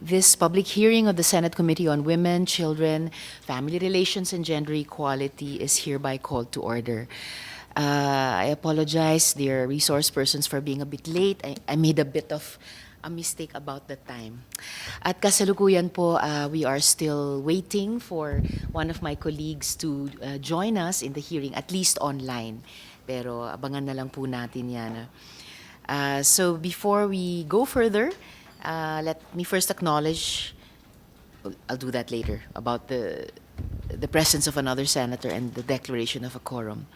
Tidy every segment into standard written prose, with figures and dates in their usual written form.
This public hearing of the Senate Committee on Women, Children, Family Relations, and Gender Equality is hereby called to order. I apologize, dear resource persons, for being a bit late. I made a bit of a mistake about the time. At kasalukuyan po, we are still waiting for one of my colleagues to join us in the hearing, at least online. Pero abangan na lang po natin yan. So before we go further, let me first acknowledge, I'll do that later, about the presence of another senator and the declaration of a quorum.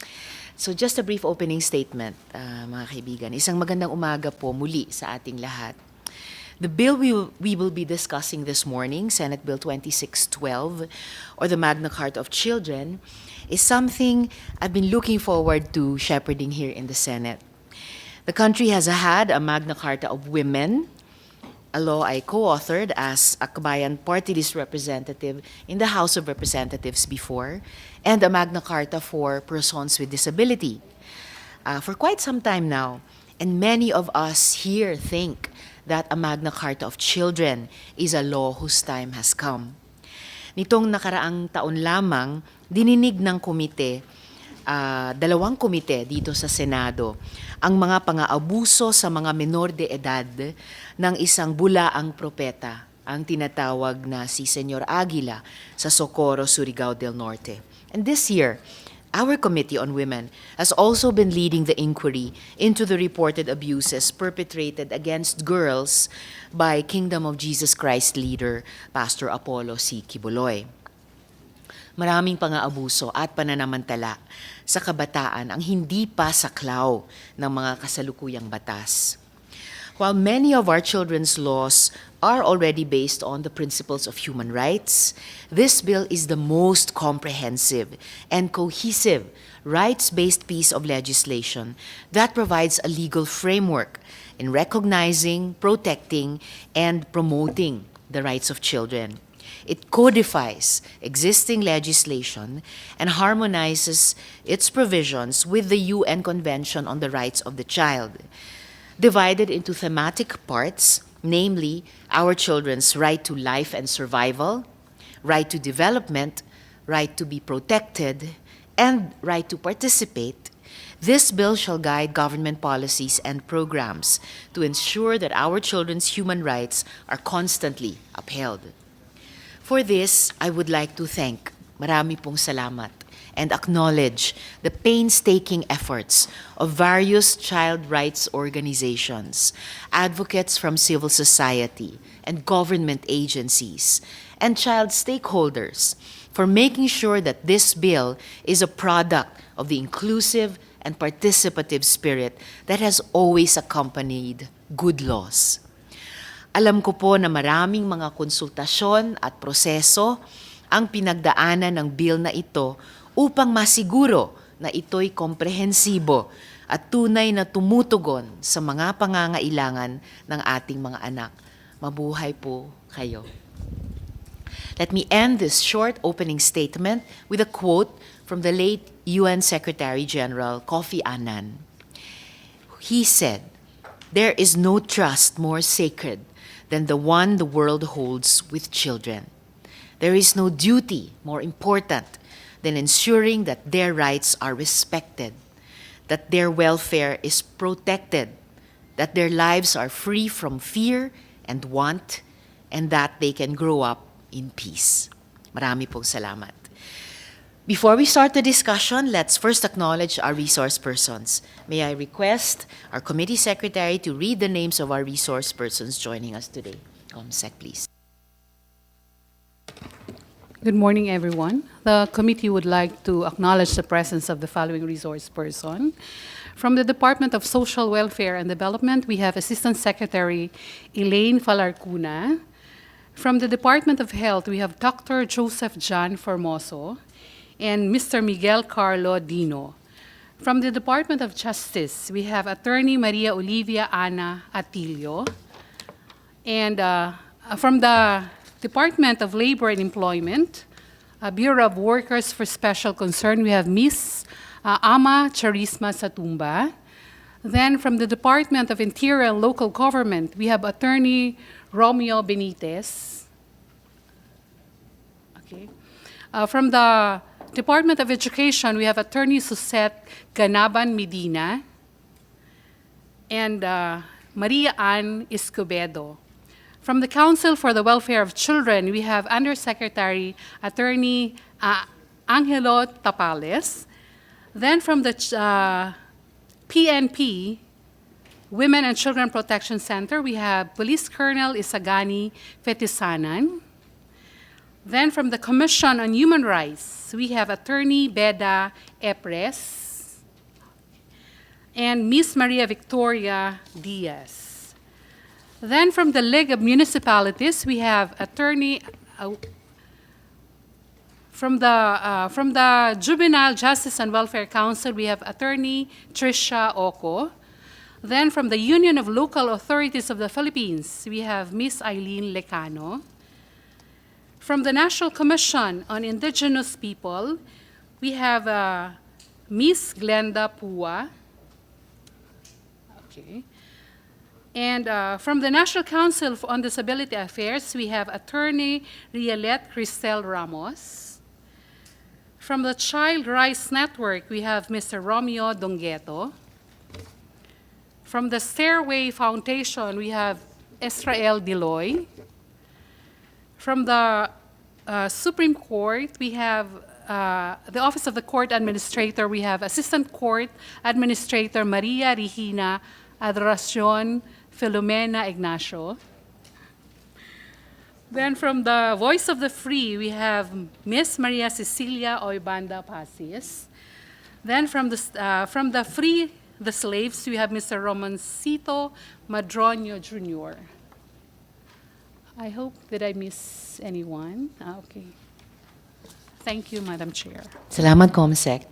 So just a brief opening statement, mga kaibigan. Isang magandang umaga po muli sa ating lahat. The bill we will be discussing this morning, Senate Bill 2612, or the Magna Carta of Children, is something I've been looking forward to shepherding here in the Senate. The country has had a Magna Carta of Women, a law I co-authored as a Kabayan Party List representative in the House of Representatives before, and a Magna Carta for persons with disability. For quite some time now, and many of us here think that a Magna Carta of Children is a law whose time has come. Nitong nakaraang taon lamang, dininig ng komite, dalawang komite dito sa Senado, ang mga pang-aabuso sa mga menor de edad ng isang bulaang propeta, ang tinatawag na si Senyor Aguila sa Socorro, Surigao del Norte. And this year, our Committee on Women has also been leading the inquiry into the reported abuses perpetrated against girls by Kingdom of Jesus Christ leader, Pastor Apollo C. Kibuloy. Maraming pang-aabuso at pananamantala sa kabataan ang hindi pa saklaw ng mga kasalukuyang batas. While many of our children's laws are already based on the principles of human rights, this bill is the most comprehensive and cohesive rights-based piece of legislation that provides a legal framework in recognizing, protecting, and promoting the rights of children. It codifies existing legislation and harmonizes its provisions with the UN Convention on the Rights of the Child, divided into thematic parts, namely our children's right to life and survival, right to development, right to be protected, and right to participate. This bill shall guide government policies and programs to ensure that our children's human rights are constantly upheld. For this, I would like to thank, marami pong salamat, and acknowledge the painstaking efforts of various child rights organizations, advocates from civil society and government agencies, and child stakeholders for making sure that this bill is a product of the inclusive and participative spirit that has always accompanied good laws. Alam ko po na maraming mga konsultasyon at proseso ang pinagdaanan ng bill na ito upang masiguro na ito'y komprehensibo at tunay na tumutugon sa mga pangangailangan ng ating mga anak. Mabuhay po kayo. Let me end this short opening statement with a quote from the late UN Secretary General Kofi Annan. He said, "There is no trust more sacred than the one the world holds with children. There is no duty more important than ensuring that their rights are respected, that their welfare is protected, that their lives are free from fear and want, and that they can grow up in peace." Marami pong salamat. Before we start the discussion, let's first acknowledge our resource persons. May I request our committee secretary to read the names of our resource persons joining us today. Sec, please. Good morning, everyone. The committee would like to acknowledge the presence of the following resource person. From the Department of Social Welfare and Development, we have Assistant Secretary Elaine Falarcuna. From the Department of Health, we have Dr. Joseph John Formoso and Mr. Miguel Carlo Dino. From the Department of Justice, we have Attorney Maria Olivia Ana Atilio. And from the Department of Labor and Employment, Bureau of Workers for Special Concern, we have Ms. Ama Charisma Satumba. Then from the Department of Interior and Local Government, we have Attorney Romeo Benitez. Okay. From the Department of Education, we have Attorney Susette Ganaban Medina and Maria Ann Escobedo. From the Council for the Welfare of Children, we have Undersecretary Attorney Angelo Tapales. Then from the PNP, Women and Children Protection Center, we have Police Colonel Isagani Fetisanan. Then from the Commission on Human Rights, we have Attorney Beda Epres and Miss Maria Victoria Diaz. Then from the League of Municipalities, we have Attorney from the Juvenile Justice and Welfare Council, we have Attorney Tricia Oco. Then from the Union of Local Authorities of the Philippines, we have Miss Eileen Lecano. From the National Commission on Indigenous People, we have Miss Glenda Pua. Okay. And from the National Council on Disability Affairs, we have Attorney Rielette Cristel Ramos. From the Child Rights Network, we have Mr. Romeo Dongueto. From the Stairway Foundation, we have Israel Deloy. From the Supreme Court, we have the Office of the Court Administrator, we have Assistant Court Administrator Maria Regina Adoracion Filomena Ignacio. Then from the Voice of the Free, we have Miss Maria Cecilia Oibanda Pasis. Then from the Free the Slaves, we have Mr. Romancito Madronio Jr. I hope that I miss anyone. Okay. Thank you, Madam Chair. Salamat, Comsec.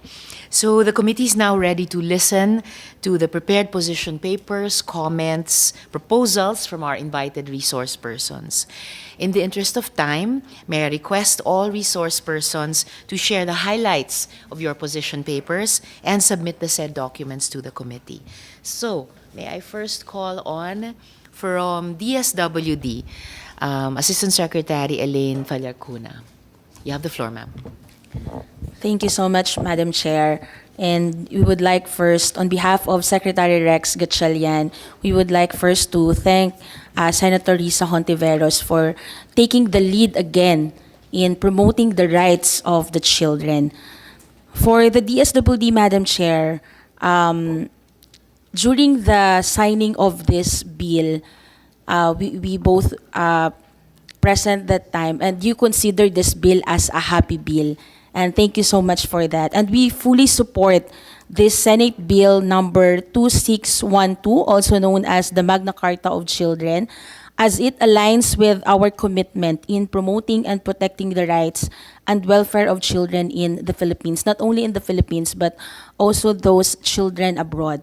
So the committee is now ready to listen to the prepared position papers, comments, proposals from our invited resource persons. In the interest of time, may I request all resource persons to share the highlights of your position papers and submit the said documents to the committee. So, may I first call on from DSWD, Assistant Secretary Elaine Fallarcuna. You have the floor, ma'am. Thank you so much, Madam Chair. And we would like first, on behalf of Secretary Rex Gatchalian, we would like first to thank Senator Risa Hontiveros for taking the lead again in promoting the rights of the children. For the DSWD, Madam Chair, during the signing of this bill, we both present that time, and you consider this bill as a happy bill. And thank you so much for that. And we fully support this Senate Bill number 2612, also known as the Magna Carta of Children, as it aligns with our commitment in promoting and protecting the rights and welfare of children in the Philippines, not only in the Philippines, but also those children abroad.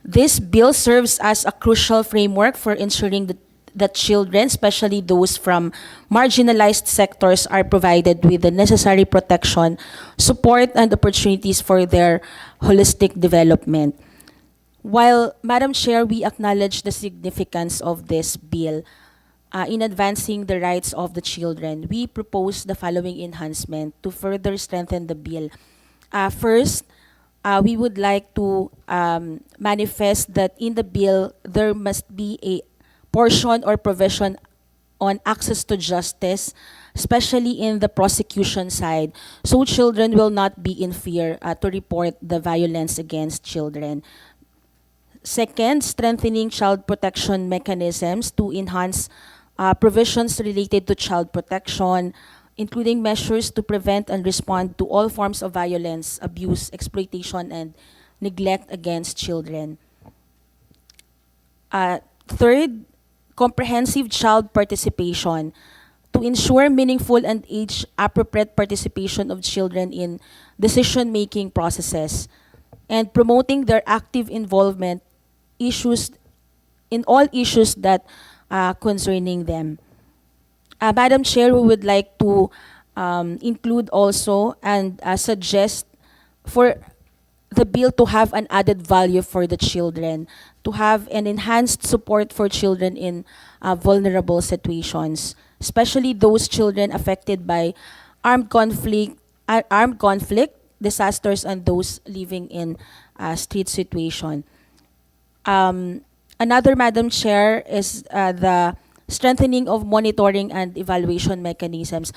This bill serves as a crucial framework for ensuring that children, especially those from marginalized sectors, are provided with the necessary protection, support, and opportunities for their holistic development. While, Madam Chair, we acknowledge the significance of this bill in advancing the rights of the children, we propose the following enhancement to further strengthen the bill. First, we would like to manifest that in the bill, there must be a portion or provision on access to justice, especially in the prosecution side, so children will not be in fear to report the violence against children. Second, strengthening child protection mechanisms to enhance provisions related to child protection, including measures to prevent and respond to all forms of violence, abuse, exploitation, and neglect against children. Third, comprehensive child participation to ensure meaningful and age-appropriate participation of children in decision-making processes and promoting their active involvement in all issues that concerning them. Madam Chair, we would like to include also and suggest for the bill to have an added value for the children, to have an enhanced support for children in vulnerable situations, especially those children affected by armed conflict, disasters, and those living in street situation. Another, Madam Chair, is the strengthening of monitoring and evaluation mechanisms.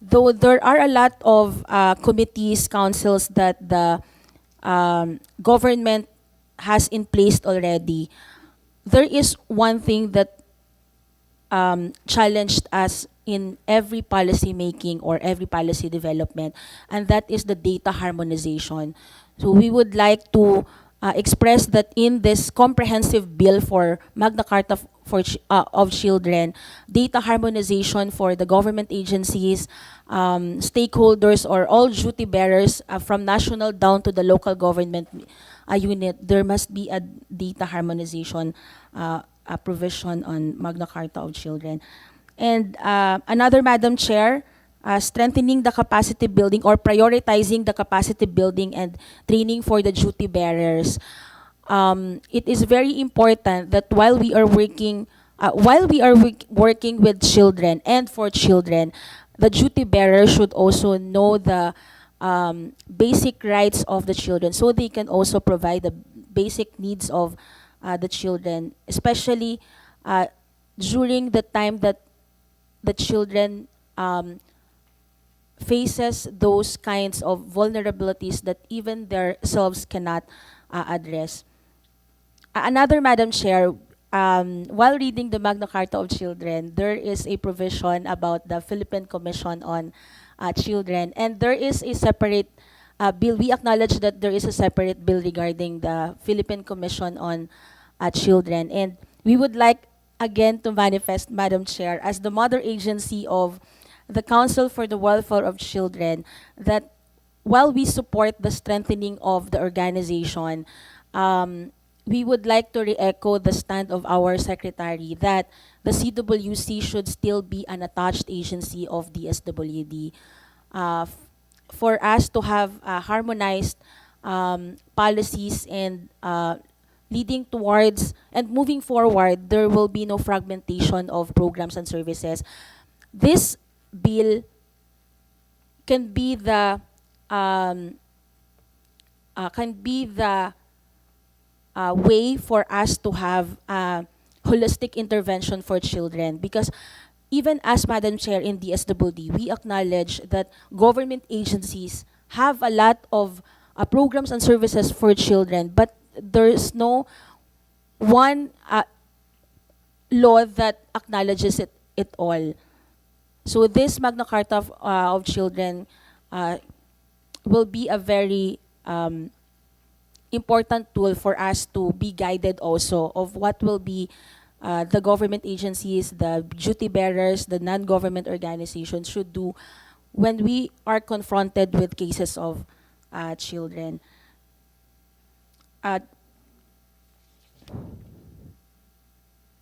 Though there are a lot of committees, councils that the government has in place already, there is one thing that challenged us in every policy making or every policy development, and that is the data harmonization. So we would like to express that in this comprehensive bill for Magna Carta of Children, data harmonization for the government agencies, stakeholders, or all duty bearers from national down to the local government unit, there must be a data harmonization a provision on Magna Carta of Children. And another, Madam Chair, strengthening the capacity building or prioritizing the capacity building and training for the duty bearers. It is very important that while we are working with children and for children, the duty bearer should also know the basic rights of the children, so they can also provide the basic needs of the children, especially during the time that the children faces those kinds of vulnerabilities that even themselves cannot address. Another, Madam Chair, while reading the Magna Carta of Children, there is a provision about the Philippine Commission on Children, and there is a separate bill. We acknowledge that there is a separate bill regarding the Philippine Commission on Children, and we would like again to manifest, Madam Chair, as the mother agency of the Council for the Welfare of Children, that while we support the strengthening of the organization, we would like to re-echo the stand of our secretary that the CWC should still be an attached agency of the SWD. For us to have harmonized policies and leading towards and moving forward, there will be no fragmentation of programs and services. This bill can be the way for us to have holistic intervention for children, because even as Madam Chair in the SWD, we acknowledge that government agencies have a lot of programs and services for children, but there is no one law that acknowledges it all. So this Magna Carta of Children will be a very important tool for us to be guided also of what will be the government agencies, the duty bearers, the non-government organizations should do when we are confronted with cases of children.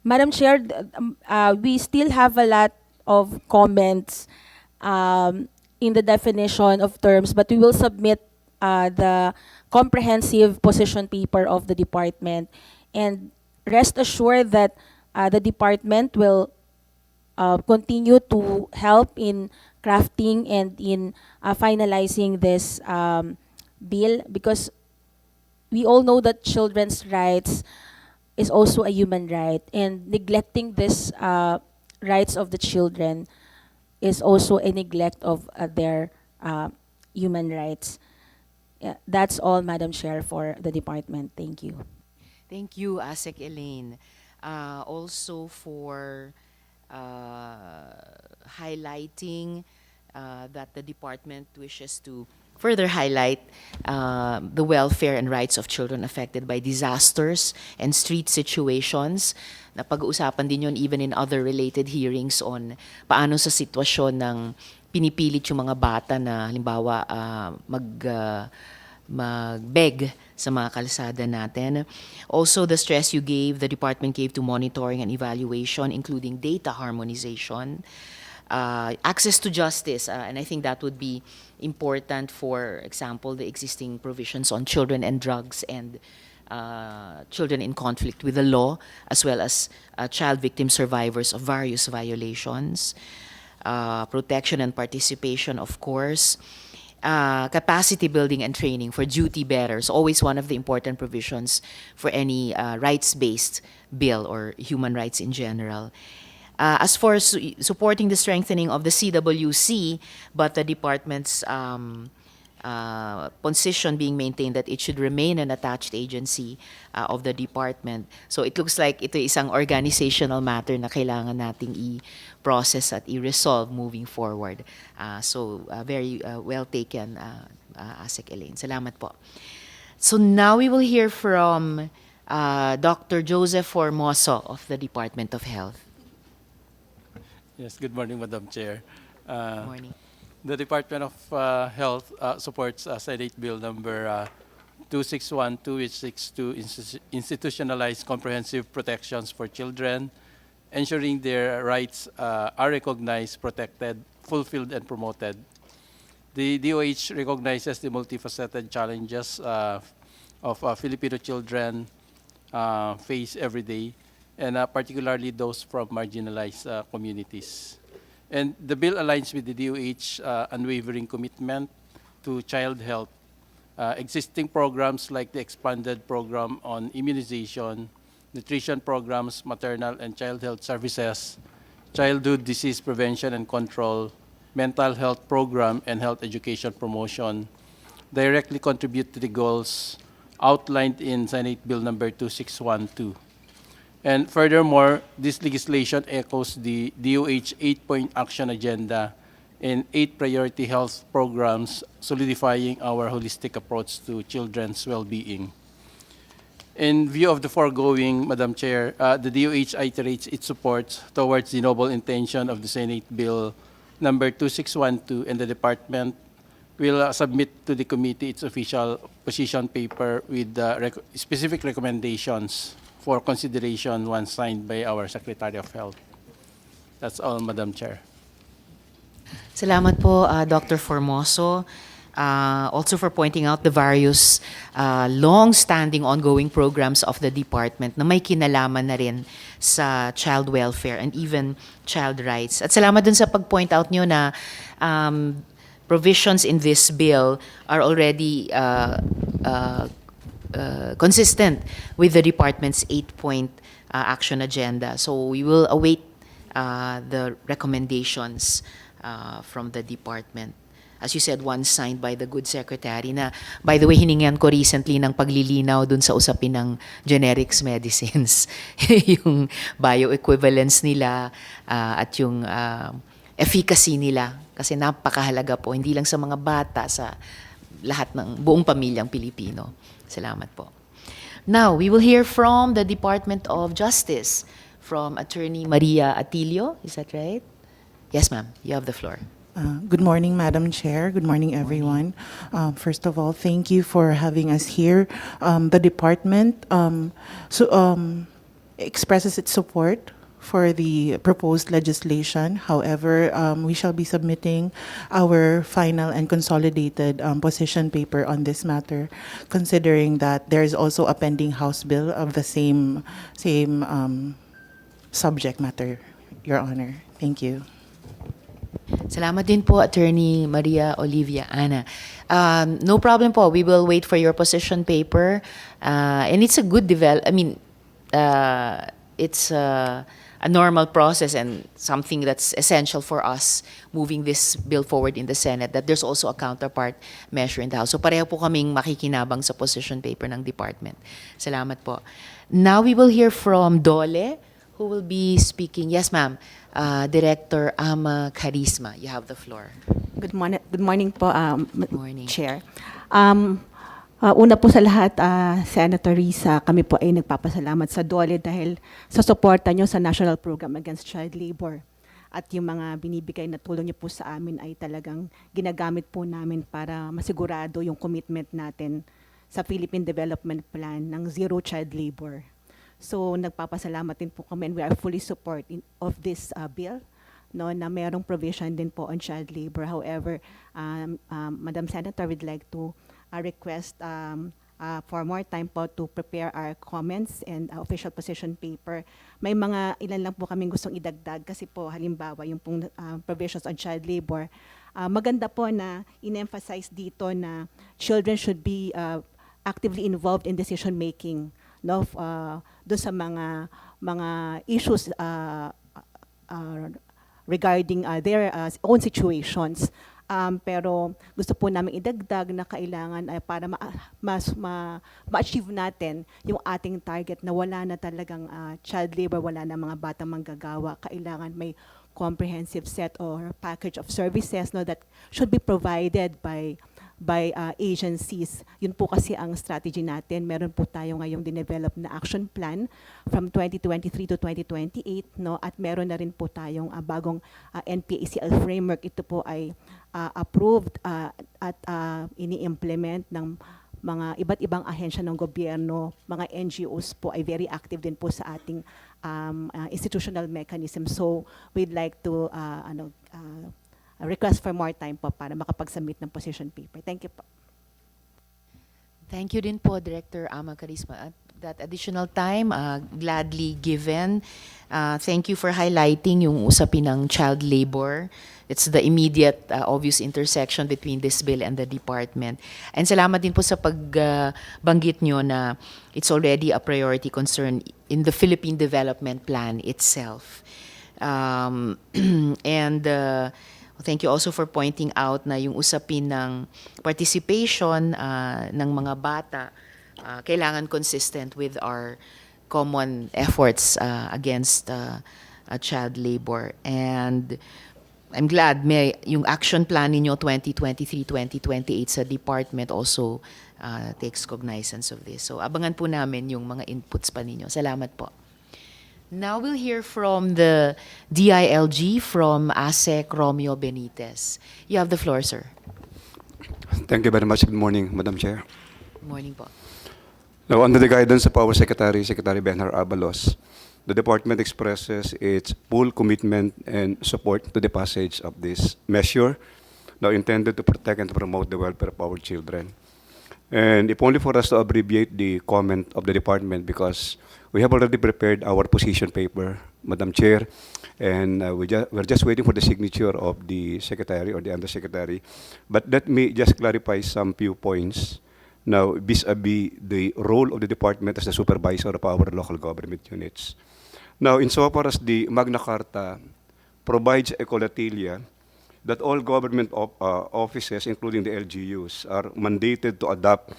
Madam Chair, we still have a lot of comments in the definition of terms, but we will submit the comprehensive position paper of the department. And rest assured that the department will continue to help in crafting and in finalizing this bill, because we all know that children's rights is also a human right, and neglecting this rights of the children is also a neglect of their human rights. Yeah, that's all, Madam Chair, for the department. Thank you. Thank you, ASEC Elaine. Also for highlighting that the department wishes to further highlight the welfare and rights of children affected by disasters and street situations. Napag-uusapan din yun even in other related hearings on paano sa sitwasyon ng pinipilit yung mga bata na halimbawa mag-beg sa mga kalsada natin. Also, the stress the department gave to monitoring and evaluation, including data harmonization. access to justice, and I think that would be important. For example, the existing provisions on children and drugs and children in conflict with the law, as well as child victim survivors of various violations, protection and participation, of course, capacity building and training for duty bearers, always one of the important provisions for any rights-based bill or human rights in general. As for supporting the strengthening of the CWC, but the department's position being maintained that it should remain an attached agency of the department. So it looks like ito isang organizational matter na kailangan nating i-process at i-resolve moving forward. So very well taken, ASEC Elaine. Salamat po. So now we will hear from Dr. Joseph Formoso of the Department of Health. Yes, good morning, Madam Chair. Good morning. The Department of Health supports Senate Bill number 2612, which seeks to institutionalize comprehensive protections for children, ensuring their rights are recognized, protected, fulfilled, and promoted. The DOH recognizes the multifaceted challenges of Filipino children face every day, and particularly those from marginalized communities. And the bill aligns with the DOH unwavering commitment to child health. Existing programs like the expanded program on immunization, nutrition programs, maternal and child health services, childhood disease prevention and control, mental health program, and health education promotion directly contribute to the goals outlined in Senate Bill number 2612. And furthermore, this legislation echoes the DOH 8-point action agenda and 8 priority health programs, solidifying our holistic approach to children's well-being. In view of the foregoing, Madam Chair, the DOH iterates its support towards the noble intention of the Senate Bill number 2612, and the Department will submit to the committee its official position paper with specific recommendations for consideration once signed by our Secretary of Health. That's all, Madam Chair. Salamat po, Dr. Formoso. Also for pointing out the various long-standing ongoing programs of the department na may kinalaman na rin sa child welfare and even child rights. At salamat dun sa pag-point out nyo na provisions in this bill are already consistent with the department's 8-point action agenda. So we will await the recommendations from the department. As you said, one signed by the good secretary na, by the way, hiningan ko recently ng paglilinaw dun sa usapin ng generics medicines. Yung bioequivalence nila at yung efficacy nila. Kasi napakahalaga po, hindi lang sa mga bata, sa lahat ng buong pamilyang Pilipino. Salamat po. Now, we will hear from the Department of Justice, from Attorney Maria Atilio. Is that right? Yes, ma'am. You have the floor. Good morning, Madam Chair. Good morning, everyone. First of all, thank you for having us here. The department expresses its support for the proposed legislation. However, we shall be submitting our final and consolidated position paper on this matter, considering that there is also a pending House bill of the same subject matter, Your Honor. Thank you. Salamat din po, Attorney Maria Olivia Ana. No problem po. We will wait for your position paper. And it's a good it's a normal process and something that's essential for us moving this bill forward in the Senate, that there's also a counterpart measure in the House. So pareho po kaming makikinabang sa position paper ng department. Salamat po. Now we will hear from Dole, who will be speaking. Yes, ma'am. Director Ama Charisma, you have the floor. Good morning po, morning. Chair. Una po sa lahat, Senator Risa, kami po ay nagpapasalamat sa DOLE dahil sa suporta nyo sa National Program Against Child Labor. At yung mga binibigay na tulong nyo po sa amin ay talagang ginagamit po namin para masigurado yung commitment natin sa Philippine Development Plan ng Zero Child Labor. So nagpapasalamat din po kami and we are fully support of this bill no, na mayroong provision din po on child labor. However, Madam Senator, we'd like to request for more time po to prepare our comments and official position paper. May mga ilan lang po kaming gustong idagdag kasi po halimbawa yung pong provisions on child labor. Maganda po na in-emphasize dito na children should be actively involved in decision making, no, doon sa mga issues regarding their own situations. Pero gusto po namin idagdag na kailangan ay para ma-achieve natin yung ating target na wala na talagang child labor, wala na mga batang manggagawa. Kailangan may comprehensive set or package of services, no, that should be provided by agencies. Yun po kasi ang strategy natin. Meron po tayo ngayong dinevelop na action plan from 2023 to 2028, no? At meron na rin po tayong bagong NPACL framework. Ito po ay approved at ini-implement ng mga iba't ibang ahensya ng gobyerno. Mga NGOs po ay very active din po sa ating institutional mechanism. So we'd like to request for more time po para makapag-submit ng position paper. Thank you po. Thank you din po, Director Ama Carisma. At that additional time, gladly given. Thank you for highlighting yung usapin ng child labor. It's the immediate, obvious intersection between this bill and the department. And salamat din po sa pagbanggit nyo na it's already a priority concern in the Philippine Development Plan itself. Thank you also for pointing out na yung usapin ng participation ng mga bata kailangan consistent with our common efforts against child labor. And I'm glad may yung action plan ninyo 2023-2028 sa department also takes cognizance of this. So abangan po namin yung mga inputs pa ninyo. Salamat po. Now we'll hear from the DILG from ASEC Romeo Benitez. You have the floor, sir. Thank you very much. Good morning, Madam Chair. Good morning po. Now, under the guidance of our Secretary Benhar Abalos, the department expresses its full commitment and support to the passage of this measure, now intended to protect and to promote the welfare of our children. And if only for us to abbreviate the comment of the department, because we have already prepared our position paper, Madam Chair, and we're just waiting for the signature of the Secretary or the Undersecretary. But let me just clarify some few points now vis-a-vis the role of the department as the supervisor of our local government units. Now, insofar as the Magna Carta provides a collateral that all government offices, including the LGUs, are mandated to adopt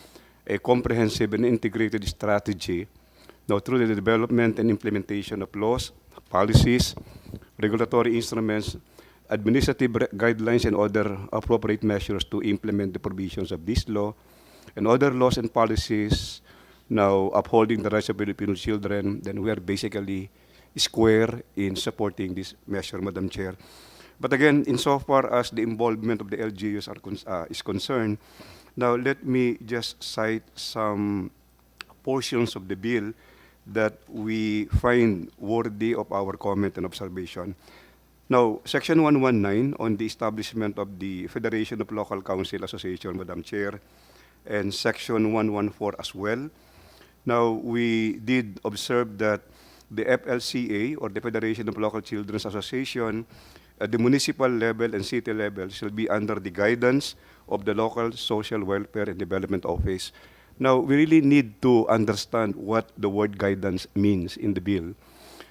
a comprehensive and integrated strategy now through the development and implementation of laws, policies, regulatory instruments, administrative guidelines, and other appropriate measures to implement the provisions of this law and other laws and policies now upholding the rights of Filipino children, then we are basically square in supporting this measure, Madam Chair. But again, insofar as the involvement of the LGUs is concerned, now let me just cite some portions of the bill that we find worthy of our comment and observation. Now, Section 119 on the establishment of the Federation of Local Council Association, Madam Chair, and Section 114 as well. Now, we did observe that the FLCA, or the Federation of Local Children's Association, at the municipal level and city level shall be under the guidance of the local social welfare and development office. Now, we really need to understand what the word guidance means in the bill.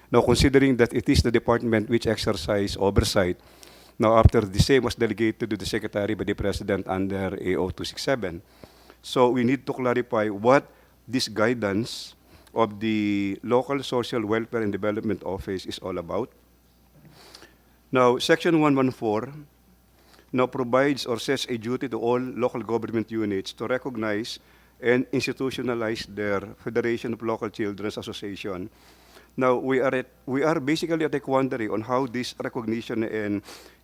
Now, considering that it is the department which exercise oversight, now after the same was delegated to the Secretary by the President under AO 267. So we need to clarify what this guidance of the local social welfare and development office is all about. Now, Section 114 now provides or sets a duty to all local government units to recognize and institutionalize their Federation of Local Children's Association. Now, we are basically at a quandary on how this recognition and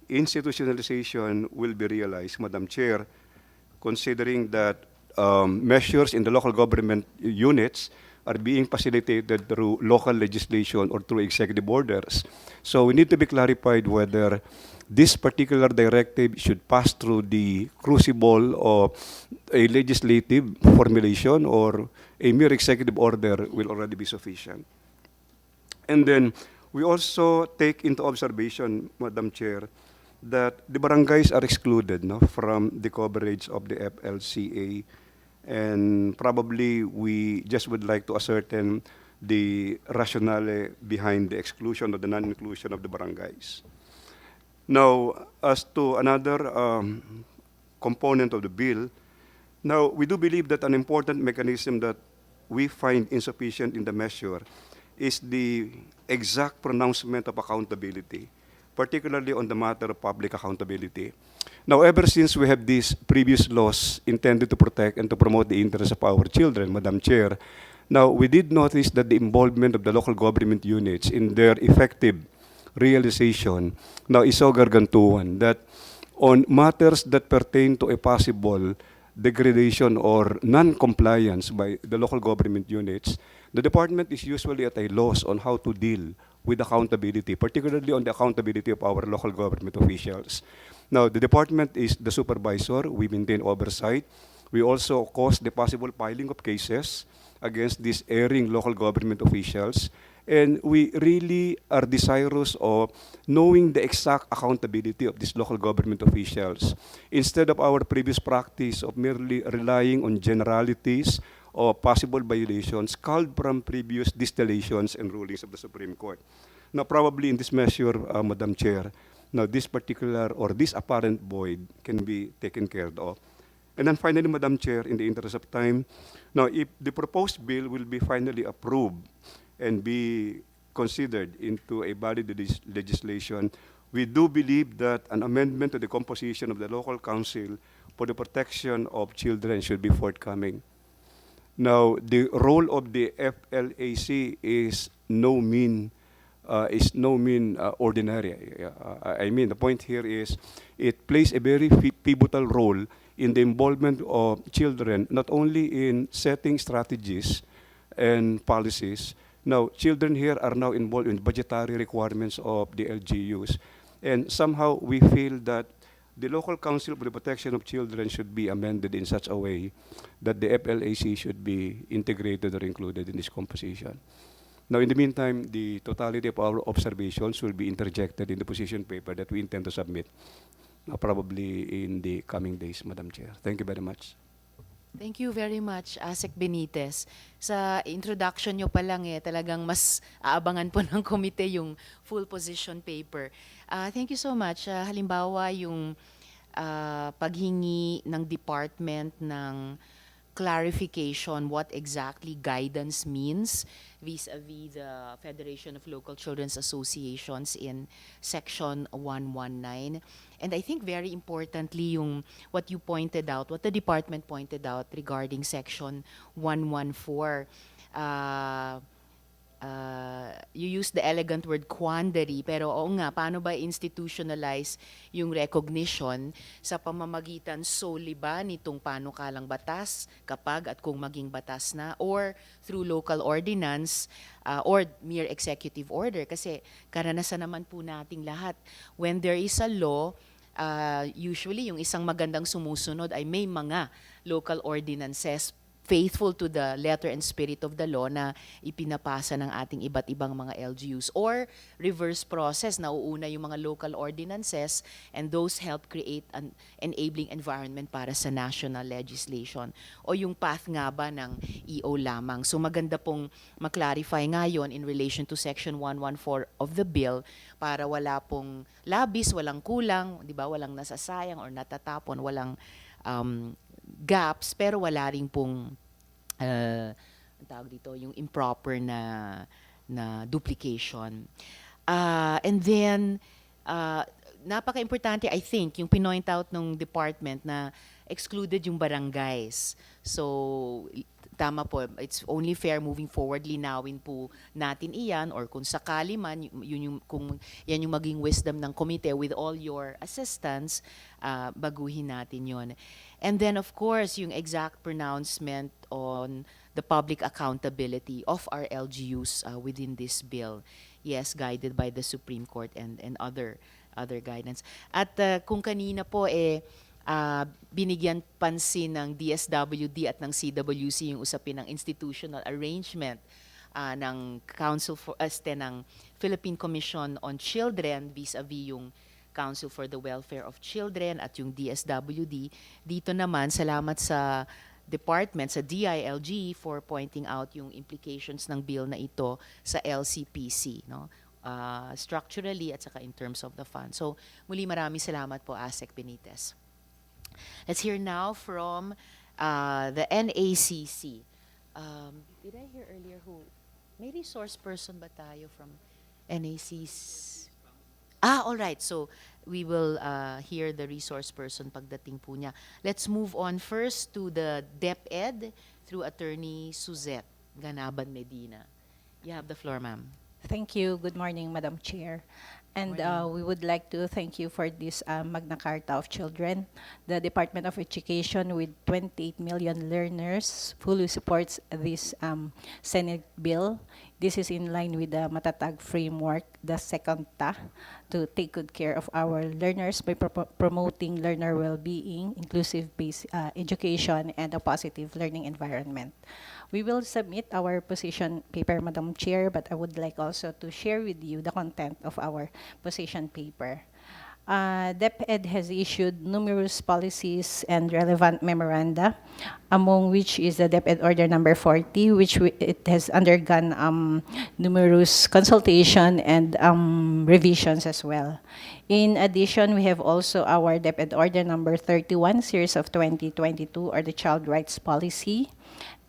institutionalization will be realized, Madam Chair, considering that measures in the local government units are being facilitated through local legislation or through executive orders. So we need to be clarified whether this particular directive should pass through the crucible of a legislative formulation or a mere executive order will already be sufficient. And then we also take into observation, Madam Chair, that the barangays are excluded, no, from the coverage of the FLCA. And probably we just would like to ascertain the rationale behind the exclusion or the non-inclusion of the barangays. Now, as to another component of the bill, now we do believe that an important mechanism that we find insufficient in the measure is the exact pronouncement of accountability, particularly on the matter of public accountability. Now, ever since we have these previous laws intended to protect and to promote the interests of our children, Madam Chair, now we did notice that the involvement of the local government units in their effective realization now is so gargantuan that on matters that pertain to a possible degradation or non-compliance by the local government units, the department is usually at a loss on how to deal with accountability, particularly on the accountability of our local government officials. Now, the department is the supervisor. We maintain oversight. We also cause the possible filing of cases against these erring local government officials. And we really are desirous of knowing the exact accountability of these local government officials, instead of our previous practice of merely relying on generalities or possible violations culled from previous distillations and rulings of the Supreme Court. Now, probably in this measure, Madam Chair, now this particular or this apparent void can be taken care of. And then finally, Madam Chair, in the interest of time, now if the proposed bill will be finally approved and be considered into a valid legislation, we do believe that an amendment to the composition of the local council for the protection of children should be forthcoming. Now, the role of the FLAC is no mean ordinary. I mean, the point here is it plays a very pivotal role in the involvement of children, not only in setting strategies and policies. Now, children here are now involved in budgetary requirements of the LGUs. And somehow we feel that the local council for the protection of children should be amended in such a way that the FLAC should be integrated or included in this composition. Now, in the meantime, the totality of our observations will be interjected in the position paper that we intend to submit, probably in the coming days, Madam Chair. Thank you very much. Thank you very much, Asek Benitez. Sa introduction nyo pa lang talagang mas aabangan po ng komite yung full position paper. Thank you so much. Halimbawa, yung paghingi ng department ng clarification what exactly guidance means vis-a-vis the Federation of Local Children's Associations in Section 119. And I think very importantly yung what you pointed out, what the department pointed out regarding Section 114. You use the elegant word quandary, pero oo nga, paano ba institutionalize yung recognition sa pamamagitan solely ba nitong panukalang batas kapag at kung maging batas na, or through local ordinance or mere executive order? Kasi karanasan naman po nating lahat, when there is a law, usually yung isang magandang sumusunod ay may mga local ordinances faithful to the letter and spirit of the law na ipinapasa ng ating iba't ibang mga LGUs, or reverse process, nauuna yung mga local ordinances and those help create an enabling environment para sa national legislation, o yung path nga ba ng EO lamang. So maganda pong maklarify ngayon in relation to Section 114 of the bill para wala pong labis, walang kulang, di ba, walang nasasayang or natatapon, walang gaps, pero wala rin pong ang tawag dito, yung improper na duplication. And then, napaka-importante, I think, yung pinoint out ng department na excluded yung barangays. So, tama po, it's only fair moving forward, linawin po natin iyan, or kung sakali man, kung yan yung maging wisdom ng komite with all your assistance, baguhin natin yon. And then, of course, yung exact pronouncement on the public accountability of our LGUs within this bill. Yes, guided by the Supreme Court and other guidance. At kung kanina po binigyan pansin ng DSWD at ng CWC yung usapin ng institutional arrangement ng Council for ng Philippine Commission on Children vis-a-vis yung Council for the Welfare of Children at yung DSWD. Dito naman, salamat sa department, sa DILG, for pointing out yung implications ng bill na ito sa LCPC, no? Structurally at saka in terms of the fund. So, muli maraming salamat po, ASEC Benitez. Let's hear now from the NACC. Did I hear earlier may resource person ba tayo from NACC? All right. So, we will hear the resource person pagdating po niya. Let's move on first to the DepEd through Attorney Suzette Ganaban Medina. You have the floor, ma'am. Thank you. Good morning, Madam Chair. And Morning. we would like to thank you for this Magna Carta of Children. The Department of Education, with 28 million learners, fully supports this Senate bill. This is in line with the Matatag framework, the second TA, to take good care of our learners by promoting learner well-being, inclusive basic education, and a positive learning environment. We will submit our position paper, Madam Chair, but I would like also to share with you the content of our position paper. DepEd has issued numerous policies and relevant memoranda, among which is the DepEd Order Number 40, which it has undergone numerous consultation and revisions as well. In addition, we have also our DepEd Order Number 31, Series of 2022, or the Child Rights Policy,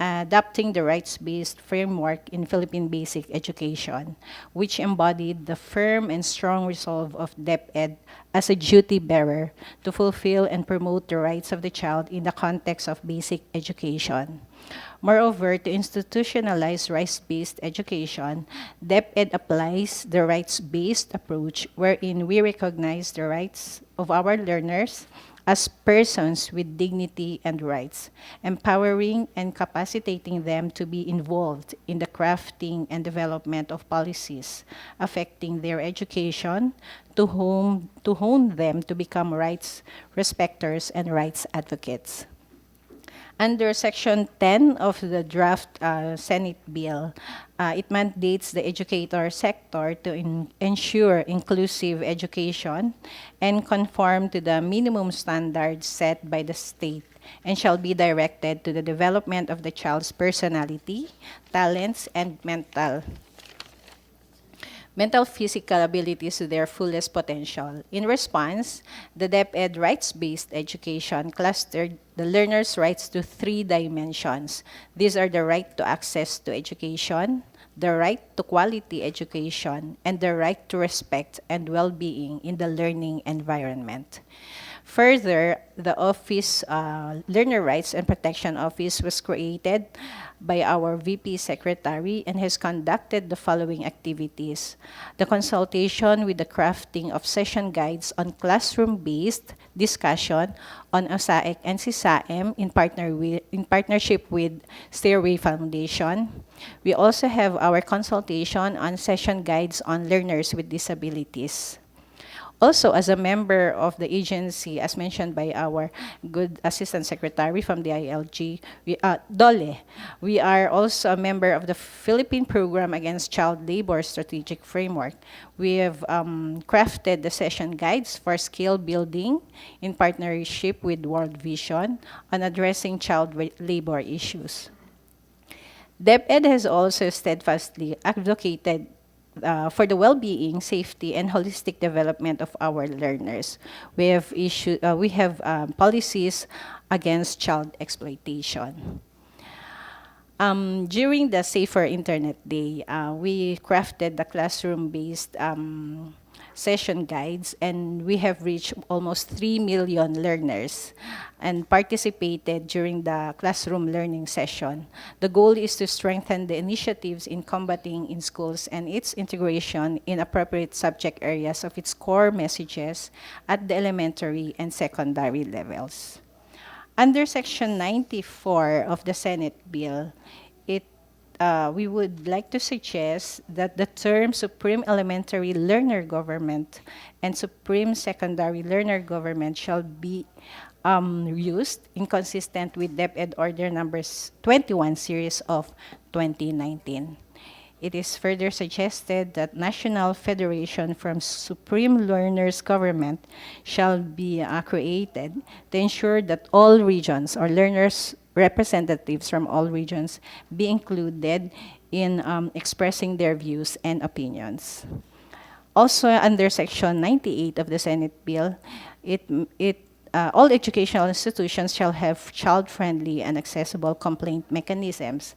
adopting the rights-based framework in Philippine basic education, which embodied the firm and strong resolve of DepEd as a duty bearer to fulfill and promote the rights of the child in the context of basic education. Moreover, to institutionalize rights-based education, DepEd applies the rights-based approach, wherein we recognize the rights of our learners as persons with dignity and rights, empowering and capacitating them to be involved in the crafting and development of policies affecting their education, to hone them to become rights respecters and rights advocates. Under Section 10 of the draft Senate bill, it mandates the educator sector to ensure inclusive education and conform to the minimum standards set by the state, and shall be directed to the development of the child's personality, talents, and mental physical abilities to their fullest potential. In response, the DepEd rights-based education clustered the learner's rights to 3 dimensions. These are the right to access to education, the right to quality education, and the right to respect and well-being in the learning environment. Further, the Office Learner Rights and Protection Office was created by our VP Secretary and has conducted the following activities: the consultation with the crafting of session guides on classroom-based discussion on OSAEC and CSAEM in partnership with Stairway Foundation. We also have our consultation on session guides on learners with disabilities. Also, as a member of the agency, as mentioned by our good Assistant Secretary from the ILG, Dole, we are also a member of the Philippine Program Against Child Labor Strategic Framework. We have crafted the session guides for skill building in partnership with World Vision on addressing child labor issues. DepEd has also steadfastly advocated for the well-being, safety, and holistic development of our learners. We have policies against child exploitation. During the Safer Internet Day, we crafted the classroom-based session guides, and we have reached almost 3 million learners and participated during the classroom learning session. The goal is to strengthen the initiatives in combating in schools and its integration in appropriate subject areas of its core messages at the elementary and secondary levels. Under Section 94 of the Senate bill, we would like to suggest that the term Supreme Elementary Learner Government and Supreme Secondary Learner Government shall be used inconsistent with DepEd Order numbers 21 series of 2019. It is further suggested that National Federation from Supreme Learners Government shall be created to ensure that all regions or learners representatives from all regions be included in expressing their views and opinions. Also, under Section 98 of the Senate bill, all educational institutions shall have child-friendly and accessible complaint mechanisms.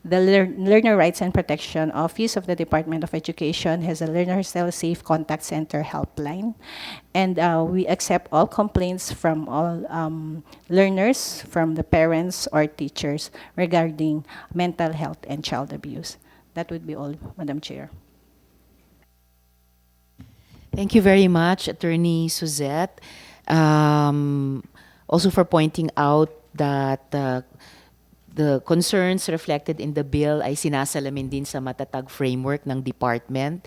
The Learner Rights and Protection Office of the Department of Education has a Learner Cell Safe Contact Center helpline, and we accept all complaints from all learners, from the parents or teachers regarding mental health and child abuse. That would be all, Madam Chair. Thank you very much, Attorney Suzette. Also for pointing out that the concerns reflected in the bill ay sinasalamin din sa matatag framework ng department,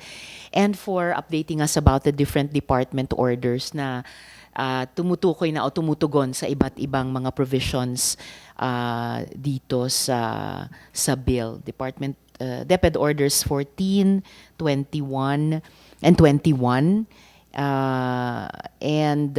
and for updating us about the different department orders na tumutukoy na o tumutugon sa iba't ibang mga provisions dito sa bill. DepEd Orders 14, 21, and 21. And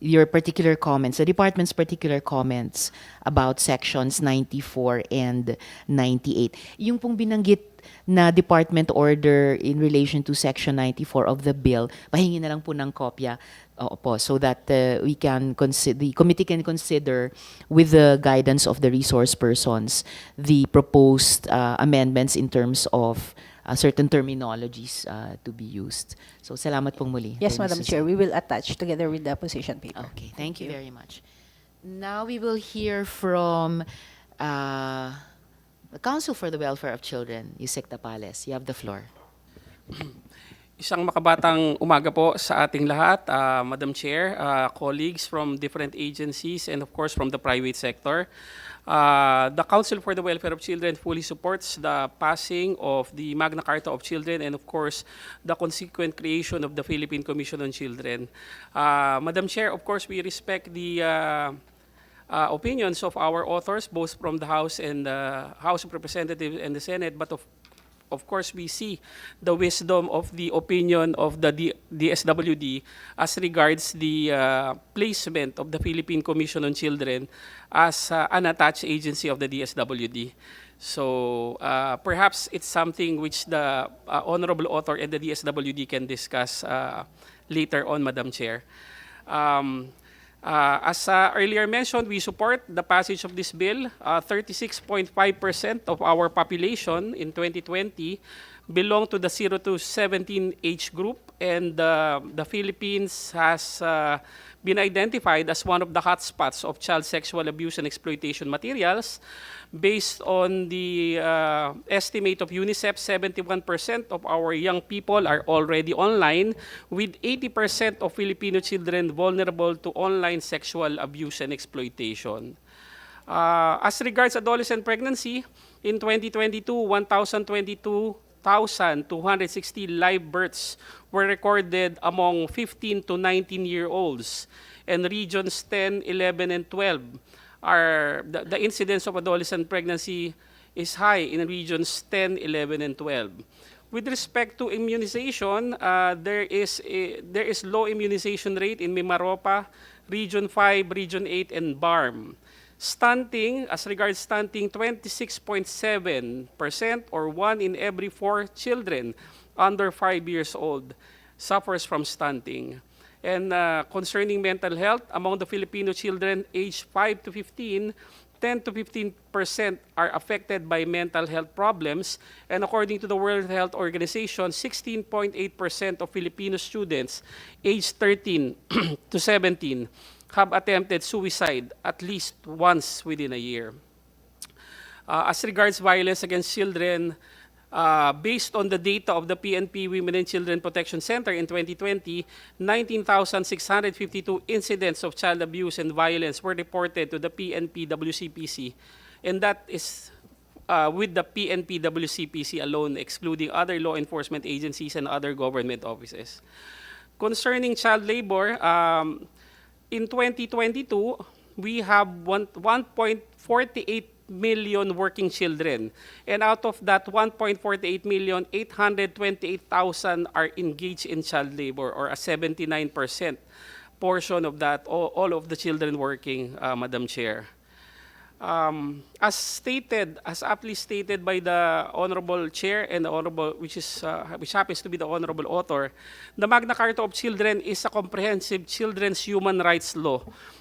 your particular comments, the department's particular comments about sections 94 and 98. Yung pong binanggit na department order in relation to section 94 of the bill, pahingi na lang po ng kopya, opo, so that we can consider, the committee can consider with the guidance of the resource persons the proposed amendments in terms of certain terminologies to be used. So, salamat pong muli. Yes, Attorney Madam Suzette. Chair, we will attach together with the position paper. Okay, thank you very much. Now we will hear from the Council for the Welfare of Children, Yusek Tapales. You have the floor. Isang makabatang umaga po sa ating lahat, Madam Chair, colleagues from different agencies, and of course from the private sector. The Council for the Welfare of Children fully supports the passing of the Magna Carta of Children and of course the consequent creation of the Philippine Commission on Children. Madam Chair, of course we respect the opinions of our authors, both from the House and the House of Representatives and the Senate, but of course, we see the wisdom of the opinion of the DSWD as regards the placement of the Philippine Commission on Children as an attached agency of the DSWD. So perhaps it's something which the honorable author and the DSWD can discuss later on, Madam Chair. As earlier mentioned, we support the passage of this bill. 36.5% of our population in 2020 belong to the 0 to 17 age group, and the Philippines has been identified as one of the hotspots of child sexual abuse and exploitation materials. Based on the estimate of UNICEF, 71% of our young people are already online, with 80% of Filipino children vulnerable to online sexual abuse and exploitation. As regards adolescent pregnancy, in 2022, 1,022,260 live births were recorded among 15 to 19-year-olds, and regions 10, 11, and 12 are the incidence of adolescent pregnancy is high in regions 10, 11, and 12. With respect to immunization, there is low immunization rate in Mimaropa, Region 5, Region 8, and BARM. Stunting, as regards stunting, 26.7% or 1 in every 4 children under 5 years old suffers from stunting. And concerning mental health, among the Filipino children aged 5 to 15, 10 to 15% are affected by mental health problems, and according to the World Health Organization, 16.8% of Filipino students aged 13 to 17 have attempted suicide at least once within a year. As regards violence against children, based on the data of the PNP Women and Children Protection Center in 2020, 19,652 incidents of child abuse and violence were reported to the PNP WCPC, and that is with the PNP WCPC alone, excluding other law enforcement agencies and other government offices. Concerning child labor, in 2022, we have 1.48 million working children. And out of that 1.48 million, 828,000 are engaged in child labor, or a 79% portion of that, all of the children working, Madam Chair. As stated, as aptly stated by the Honorable Chair and the Honorable, which happens to be the Honorable Author, the Magna Carta of Children is a comprehensive children's human rights law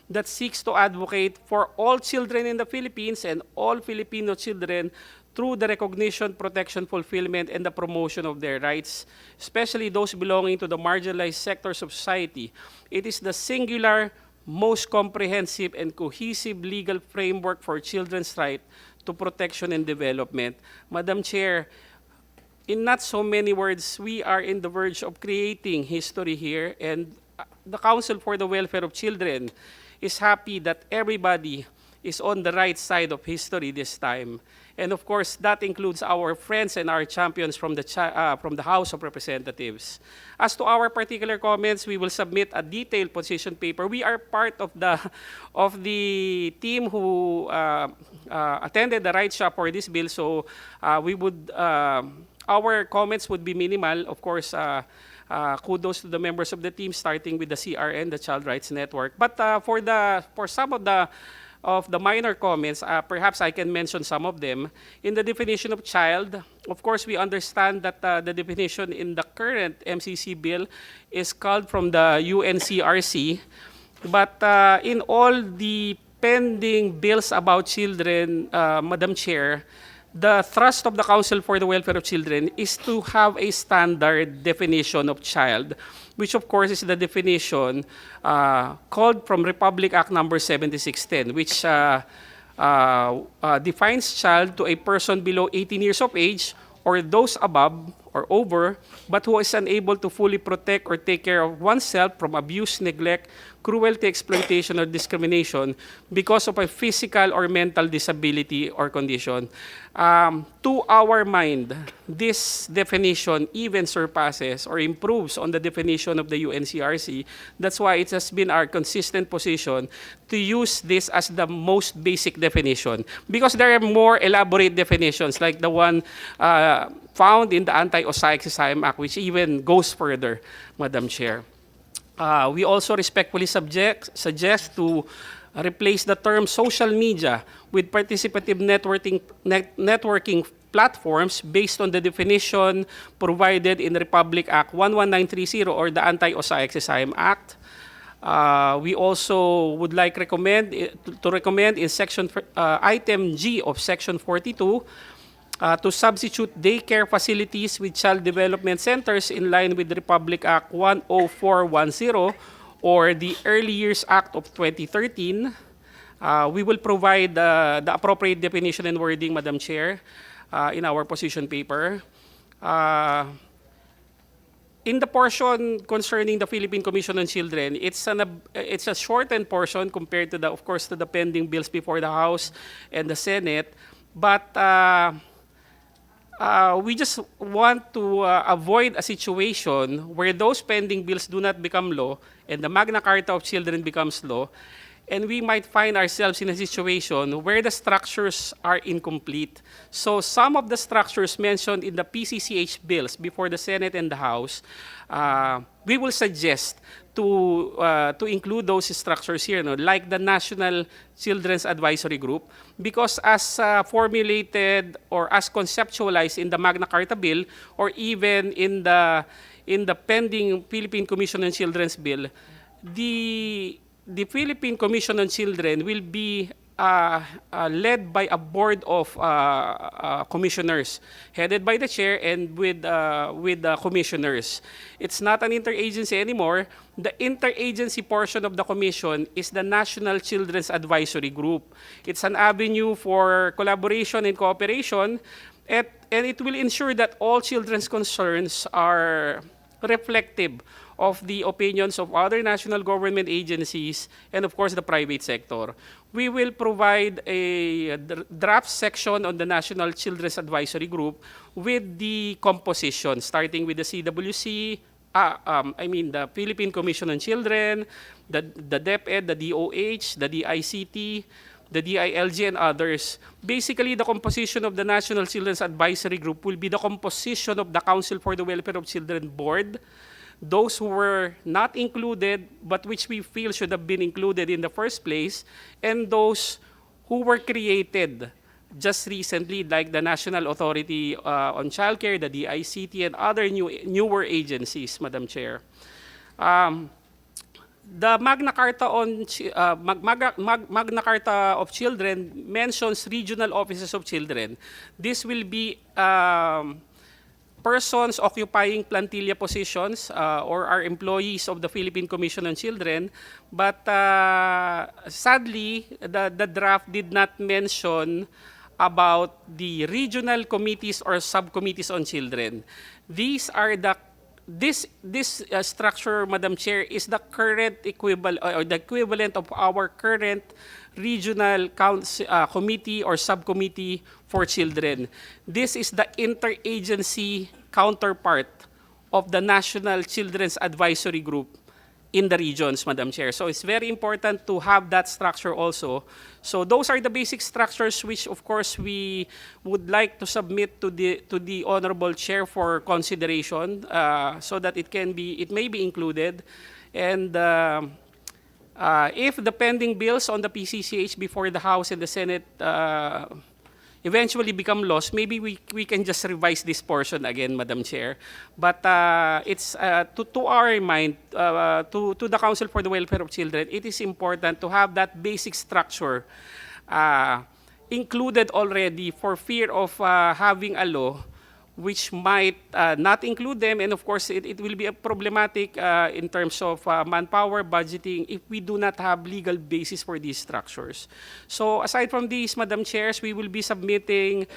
that seeks to advocate for all children in the Philippines and all Filipino children through the recognition, protection, fulfillment, and the promotion of their rights, especially those belonging to the marginalized sectors of society. It is the singular, most comprehensive and cohesive legal framework for children's right to protection and development. Madam Chair, in not so many words, we are in the verge of creating history here, and the Council for the Welfare of Children is happy that everybody is on the right side of history this time. And of course, that includes our friends and our champions from the House of Representatives. As to our particular comments, we will submit a detailed position paper. We are part of the team who attended the right shop for this bill, so our comments would be minimal. Of course, kudos to the members of the team, starting with the CRN, the Child Rights Network. But for some of the minor comments, perhaps I can mention some of them. In the definition of child, of course, we understand that the definition in the current MCC bill is called from the UNCRC. But in all the pending bills about children, Madam Chair, the thrust of the Council for the Welfare of Children is to have a standard definition of child, which of course is the definition called from Republic Act number 7610, which defines child to a person below 18 years of age or those above or over, but who is unable to fully protect or take care of oneself from abuse, neglect, cruelty, exploitation, or discrimination because of a physical or mental disability or condition. To our mind, this definition even surpasses or improves on the definition of the UNCRC. That's why it has been our consistent position to use this as the most basic definition, because there are more elaborate definitions like the one found in the Anti-OSAIC Act, which even goes further, Madam Chair. We also respectfully suggest to replace the term social media with participative networking platforms based on the definition provided in Republic Act 11930 or the Anti-OSAIC Act. We also would like recommend in section item G of section 42 to substitute daycare facilities with child development centers in line with Republic Act 10410 or the Early Years Act of 2013. We will provide the appropriate definition and wording, Madam Chair, in our position paper. In the portion concerning the Philippine Commission on Children, it's a shortened portion compared to of course, to the pending bills before the House and the Senate. But we just want to avoid a situation where those pending bills do not become law and the Magna Carta of Children becomes law, and we might find ourselves in a situation where the structures are incomplete. So some of the structures mentioned in the PCCH bills before the Senate and the House, we will suggest to include those structures here, like the National Children's Advisory Group, because as formulated or as conceptualized in the Magna Carta Bill or even in the pending Philippine Commission on Children's Bill, the Philippine Commission on Children will be led by a board of commissioners, headed by the chair and with the commissioners. It's not an interagency anymore. The interagency portion of the commission is the National Children's Advisory Group. It's an avenue for collaboration and cooperation, and it will ensure that all children's concerns are reflective of the opinions of other national government agencies and of course the private sector. We will provide a draft section on the National Children's Advisory Group with the composition, starting with the CWC, the Philippine Commission on Children, the DepEd, the DOH, the DICT, the DILG, and others. Basically, the composition of the National Children's Advisory Group will be the composition of the Council for the Welfare of Children Board, those who were not included but which we feel should have been included in the first place, and those who were created just recently, like the National Authority on Childcare, the DICT, and other newer agencies, Madam Chair. The Magna Carta Magna Carta of Children mentions regional offices of children. This will be persons occupying plantilla positions or are employees of the Philippine Commission on Children, but sadly, the draft did not mention about the regional committees or subcommittees on children. These are this structure, Madam Chair, is the current equivalent or the equivalent of our current regional committee or subcommittee for children. This is the interagency counterpart of the National Children's Advisory Group in the regions, Madam Chair. So it's very important to have that structure also. So those are the basic structures which, of course, we would like to submit to the Honorable Chair for consideration so that it may be included. And if the pending bills on the PCCH before the House and the Senate eventually become laws, maybe we can just revise this portion again, Madam Chair. But it's to our mind, to the Council for the Welfare of Children, it is important to have that basic structure included already for fear of having a law which might not include them, and of course it will be a problematic in terms of manpower budgeting if we do not have legal basis for these structures. So aside from these, Madam Chairs, we will be submitting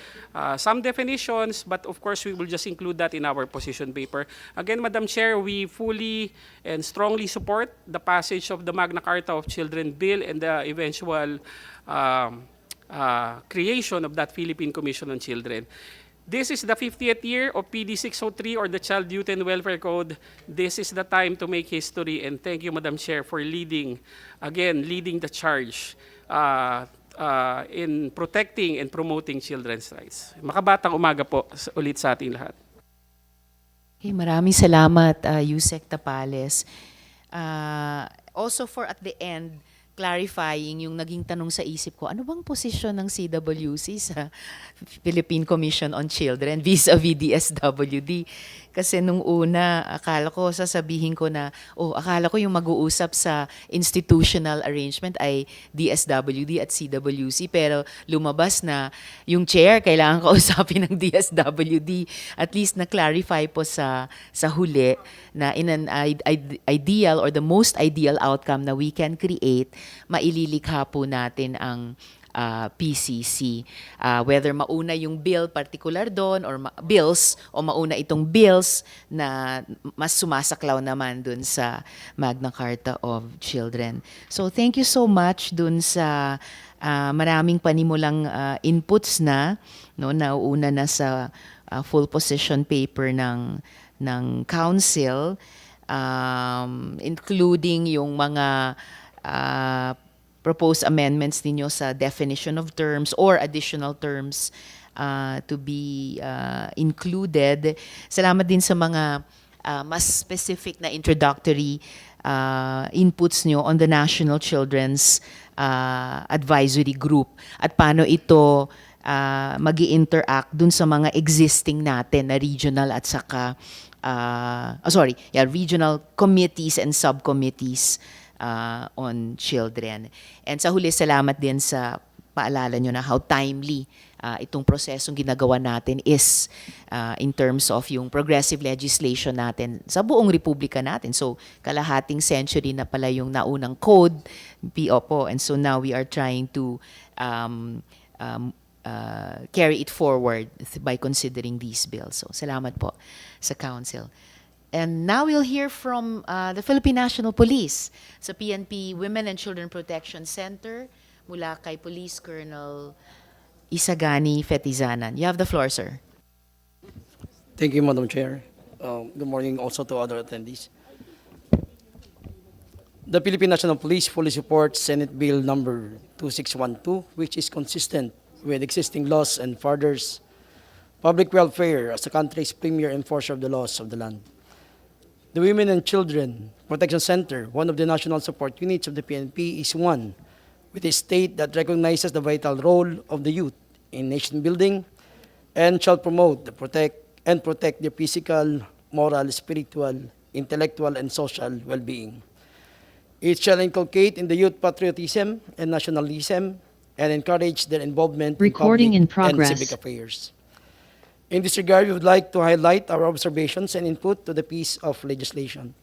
some definitions, but of course we will just include that in our position paper. Again, Madam Chair, we fully and strongly support the passage of the Magna Carta of Children Bill and the eventual creation of that Philippine Commission on Children. This is the 50th year of PD 603 or the Child Youth and Welfare Code. This is the time to make history, and thank you, Madam Chair, for leading the charge in protecting and promoting children's rights. Makabatang umaga po ulit sa ating lahat. Okay, maraming salamat, Yusek Tapales. Also for at the end, clarifying yung naging tanong sa isip ko, ano bang posisyon ng CWC sa Philippine Commission on Children vis-a-vis DSWD? Kasi nung una, akala ko, sasabihin ko na, akala ko yung mag-uusap sa institutional arrangement ay DSWD at CWC, pero lumabas na yung chair, kailangan kausapin ng DSWD. At least na-clarify po sa huli na in an ideal or the most ideal outcome na we can create, maililikha po natin ang PCC. Whether mauna yung bill particular doon or bills o mauna itong bills na mas sumasaklaw naman dun sa Magna Carta of Children. So thank you so much dun sa maraming panimulang inputs na nauuna na sa full position paper ng council, including yung mga proposed amendments ninyo sa definition of terms or additional terms to be included. Salamat din sa mga mas specific na introductory inputs nyo on the National Children's Advisory Group at paano ito magi-interact dun sa mga existing natin na regional at saka regional committees and subcommittees on children. And sa huli, salamat din sa paalala nyo na how timely itong prosesong ginagawa natin is in terms of yung progressive legislation natin sa buong republika natin. So, kalahating century na pala yung naunang code, PO po, and so now we are trying to carry it forward by considering these bills. So, salamat po sa Council. And now we'll hear from the Philippine National Police sa PNP Women and Children Protection Center mula kay Police Colonel Isagani Fetizanan. You have the floor, sir. Thank you, Madam Chair. Good morning also to other attendees. The Philippine National Police fully supports Senate Bill number 2612, which is consistent with existing laws and furthers public welfare as the country's premier enforcer of the laws of the land. The Women and Children Protection Center, one of the national support units of the PNP, is one with a state that recognizes the vital role of the youth in nation building and shall promote, protect their physical, moral, spiritual, intellectual, and social well-being. It shall inculcate in the youth patriotism and nationalism and encourage their involvement Recording in in public and progress. civic affairs. In this regard, we would like to highlight our observations and input to the piece of legislation.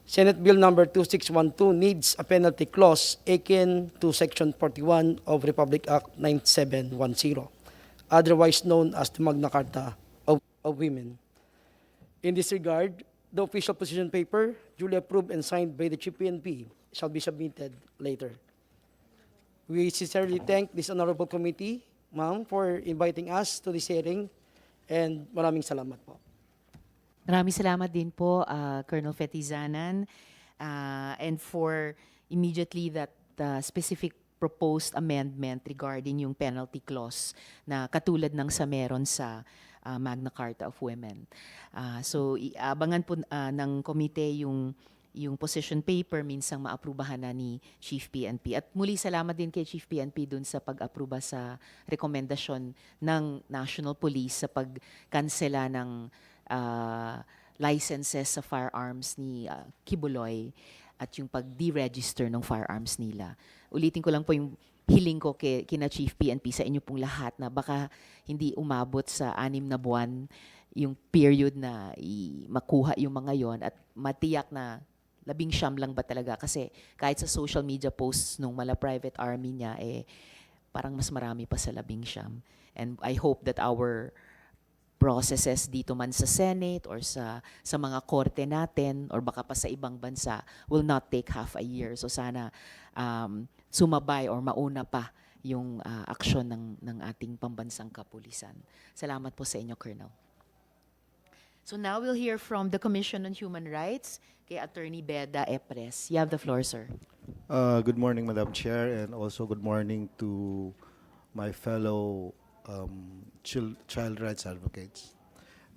Senate Bill number 2612 needs a penalty clause akin to Section 41 of Republic Act 9710, otherwise known as the Magna Carta of Women. In this regard, the official position paper, duly approved and signed by the Chief PNP, shall be submitted later. We sincerely thank this honorable committee, ma'am, for inviting us to this hearing, and maraming salamat po. Maraming salamat din po, Colonel Fetizanan, and for immediately that specific proposed amendment regarding yung penalty clause na katulad ng sa meron sa Magna Carta of Women. So, abangan po ng komite yung position paper, minsang maaprubahan na ni Chief PNP. At muli salamat din kay Chief PNP dun sa pag-aproba sa rekomendasyon ng National Police sa pagkansela ng licenses sa firearms ni Kibuloy at yung pag-deregister ng firearms nila. Ulitin ko lang po yung hiling ko kina Chief PNP sa inyo pong lahat na baka hindi umabot sa 6 na buwan yung period na makuha yung mga yon at matiyak na 19 lang ba talaga, kasi kahit sa social media posts nung mala private army niya, parang mas marami pa sa 19. And I hope that our processes dito man sa Senate or sa mga korte natin or baka pa sa ibang bansa will not take half a year. So sana sumabay or mauna pa yung aksyon ng ating pambansang kapulisan. Salamat po sa inyo, Colonel. So now we'll hear from the Commission on Human Rights, kay Attorney Beda Epres. You have the floor, sir. Good morning, Madam Chair, and also good morning to my fellow child rights advocates.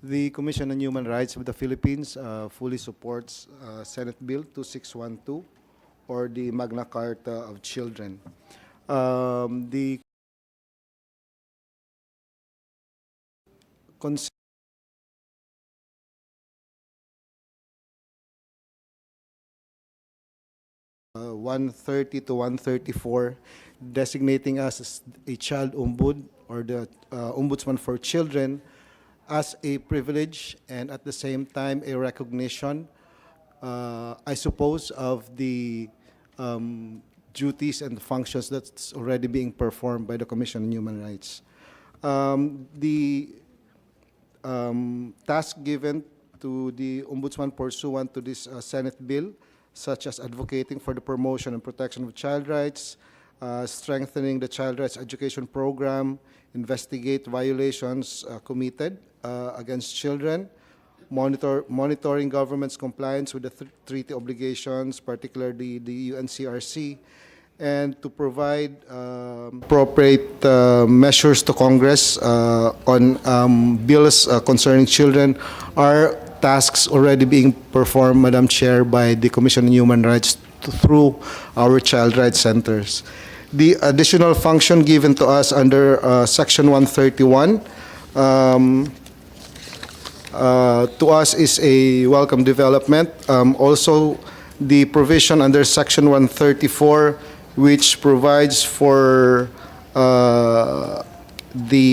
The Commission on Human Rights of the Philippines fully supports Senate Bill 2612, or the Magna Carta of Children. The concept 130 to 134, designating us as a child ombud or the ombudsman for children as a privilege and at the same time a recognition, I suppose, of the duties and functions that's already being performed by the Commission on Human Rights. The task given to the Ombudsman pursuant to this Senate bill, such as advocating for the promotion and protection of child rights, strengthening the child rights education program, investigate violations committed against children, monitoring government's compliance with the treaty obligations, particularly the UNCRC, and to provide appropriate measures to Congress on bills concerning children are tasks already being performed, Madam Chair, by the Commission on Human Rights through our child rights centers. The additional function given to us under Section 131 to us is a welcome development. Also, the provision under Section 134, which provides for the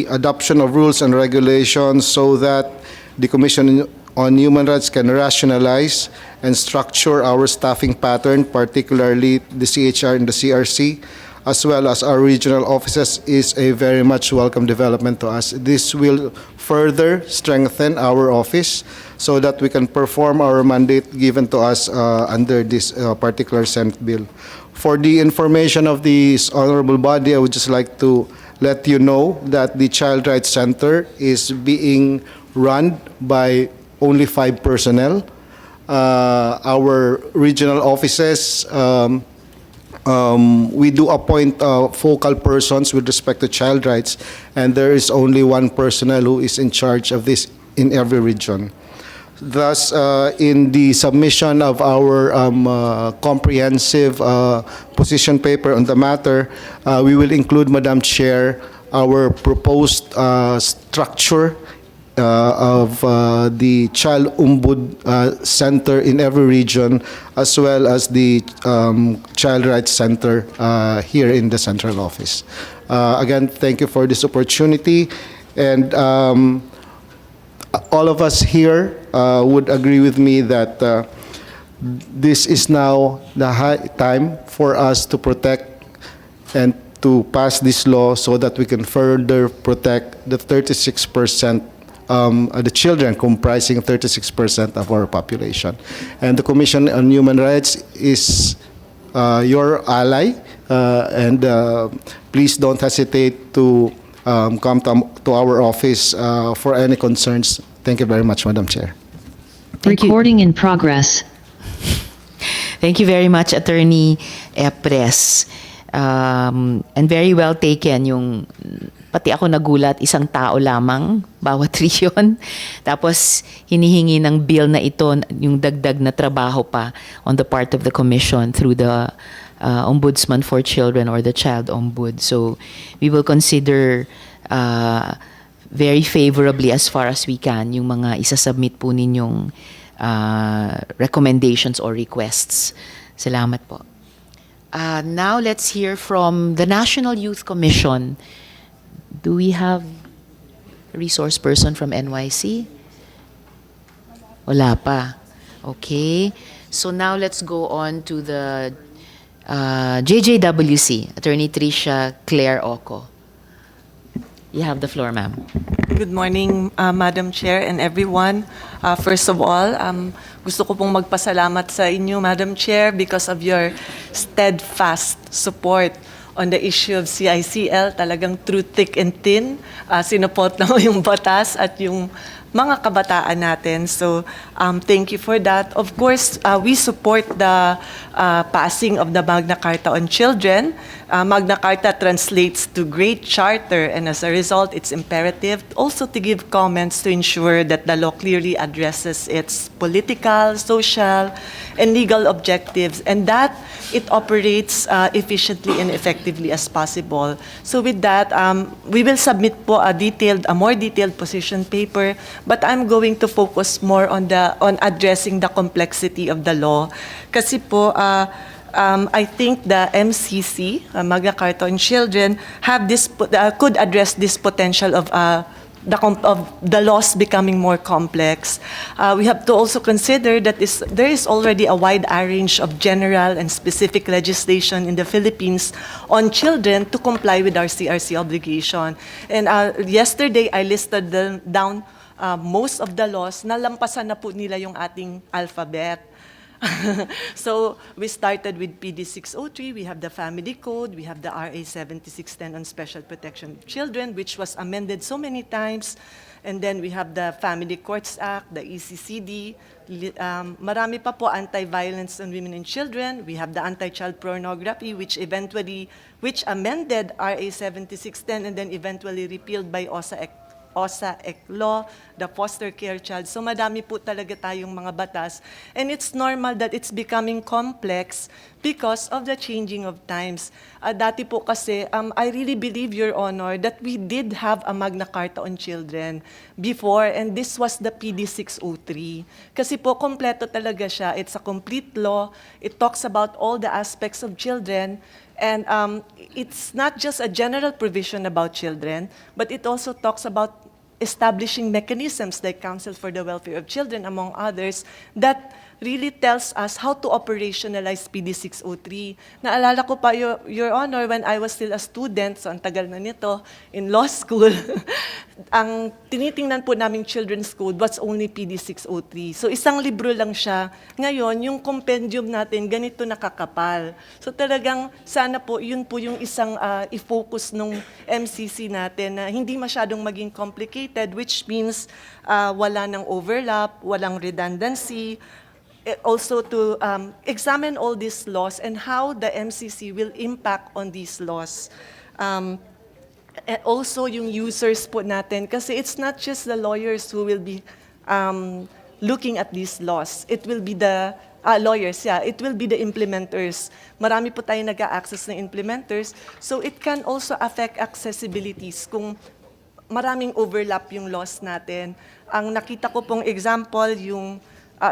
adoption of rules and regulations so that the Commission on Human Rights can rationalize and structure our staffing pattern, particularly the CHR and the CRC, as well as our regional offices, is a very much welcome development to us. This will further strengthen our office so that we can perform our mandate given to us under this particular Senate bill. For the information of this honorable body, I would just like to let you know that the Child Rights Center is being run by only 5 personnel. Our regional offices, we do appoint focal persons with respect to child rights, and there is only 1 personnel who is in charge of this in every region. Thus, in the submission of our comprehensive position paper on the matter, we will include, Madam Chair, our proposed structure of the Child Ombud Center in every region, as well as the Child Rights Center here in the central office. Again, thank you for this opportunity, and all of us here would agree with me that this is now the high time for us to protect and to pass this law so that we can further protect the 36%, the children comprising 36% of our population. And the Commission on Human Rights is your ally, and please don't hesitate to come to our office for any concerns. Thank you very much, Madam Chair. Thank you. Recording in progress. Thank you very much, Attorney Epres. And very well taken yung, pati ako nagulat, isang tao lamang, bawat region. Tapos hinihingi ng bill na ito, yung dagdag na trabaho pa on the part of the Commission through the Ombudsman for Children or the Child Ombud. So we will consider very favorably as far as we can yung mga isasubmit po ninyong recommendations or requests. Salamat po. Now let's hear from the National Youth Commission. Do we have a resource person from NYC? Wala pa. Okay. So now let's go on to the JJWC, Attorney Tricia Claire Oco. You have the floor, ma'am. Good morning, Madam Chair and everyone. First of all, gusto ko pong magpasalamat sa inyo, Madam Chair, because of your steadfast support on the issue of CICL. Talagang through thick and thin, sinuport na yung batas at yung mga kabataan natin. So, thank you for that. Of course, we support the passing of the Magna Carta on Children. Magna Carta translates to Great Charter, and as a result, it's imperative also to give comments to ensure that the law clearly addresses its political, social, and legal objectives, and that it operates efficiently and effectively as possible. So with that, we will submit po a more detailed position paper, but I'm going to focus more on addressing the complexity of the law. Kasi po, I think the MCC, Magna Carta on Children, could address this potential of the laws becoming more complex. We have to also consider that there is already a wide range of general and specific legislation in the Philippines on children to comply with our CRC obligation. And yesterday, I listed down most of the laws na lampasan na po nila yung ating alphabet. So we started with PD 603, we have the Family Code, we have the RA 7610 on Special Protection of Children, which was amended so many times, and then we have the Family Courts Act, the ECCD, marami pa po, Anti-Violence on Women and Children, we have the Anti-Child Pornography, which amended RA 7610 and then eventually repealed by OSA law, the foster care child. So madami po talaga tayong mga batas. And it's normal that it's becoming complex because of the changing of times. Dati po kasi, I really believe, Your Honor, that we did have a Magna Carta on Children before, and this was the PD 603. Kasi po, kompleto talaga siya. It's a complete law. It talks about all the aspects of children. And it's not just a general provision about children, but it also talks about establishing mechanisms like Council for the Welfare of Children, among others, that really tells us how to operationalize PD 603. Naalala ko pa, Your Honor, when I was still a student, so ang tagal na nito, in law school, ang tinitingnan po naming children's code was only PD 603. So isang libro lang siya. Ngayon, yung compendium natin, ganito nakakapal. So talagang sana po, yun po yung isang i-focus nung MCC natin na hindi masyadong maging complicated, which means wala ng overlap, walang redundancy, also to examine all these laws and how the MCC will impact on these laws. And also yung users po natin, kasi it's not just the lawyers who will be looking at these laws. It will be the lawyers, yeah. It will be the implementers. Marami po tayo nag-a-access ng implementers. So it can also affect accessibilities kung maraming overlap yung laws natin. Ang nakita ko pong example, yung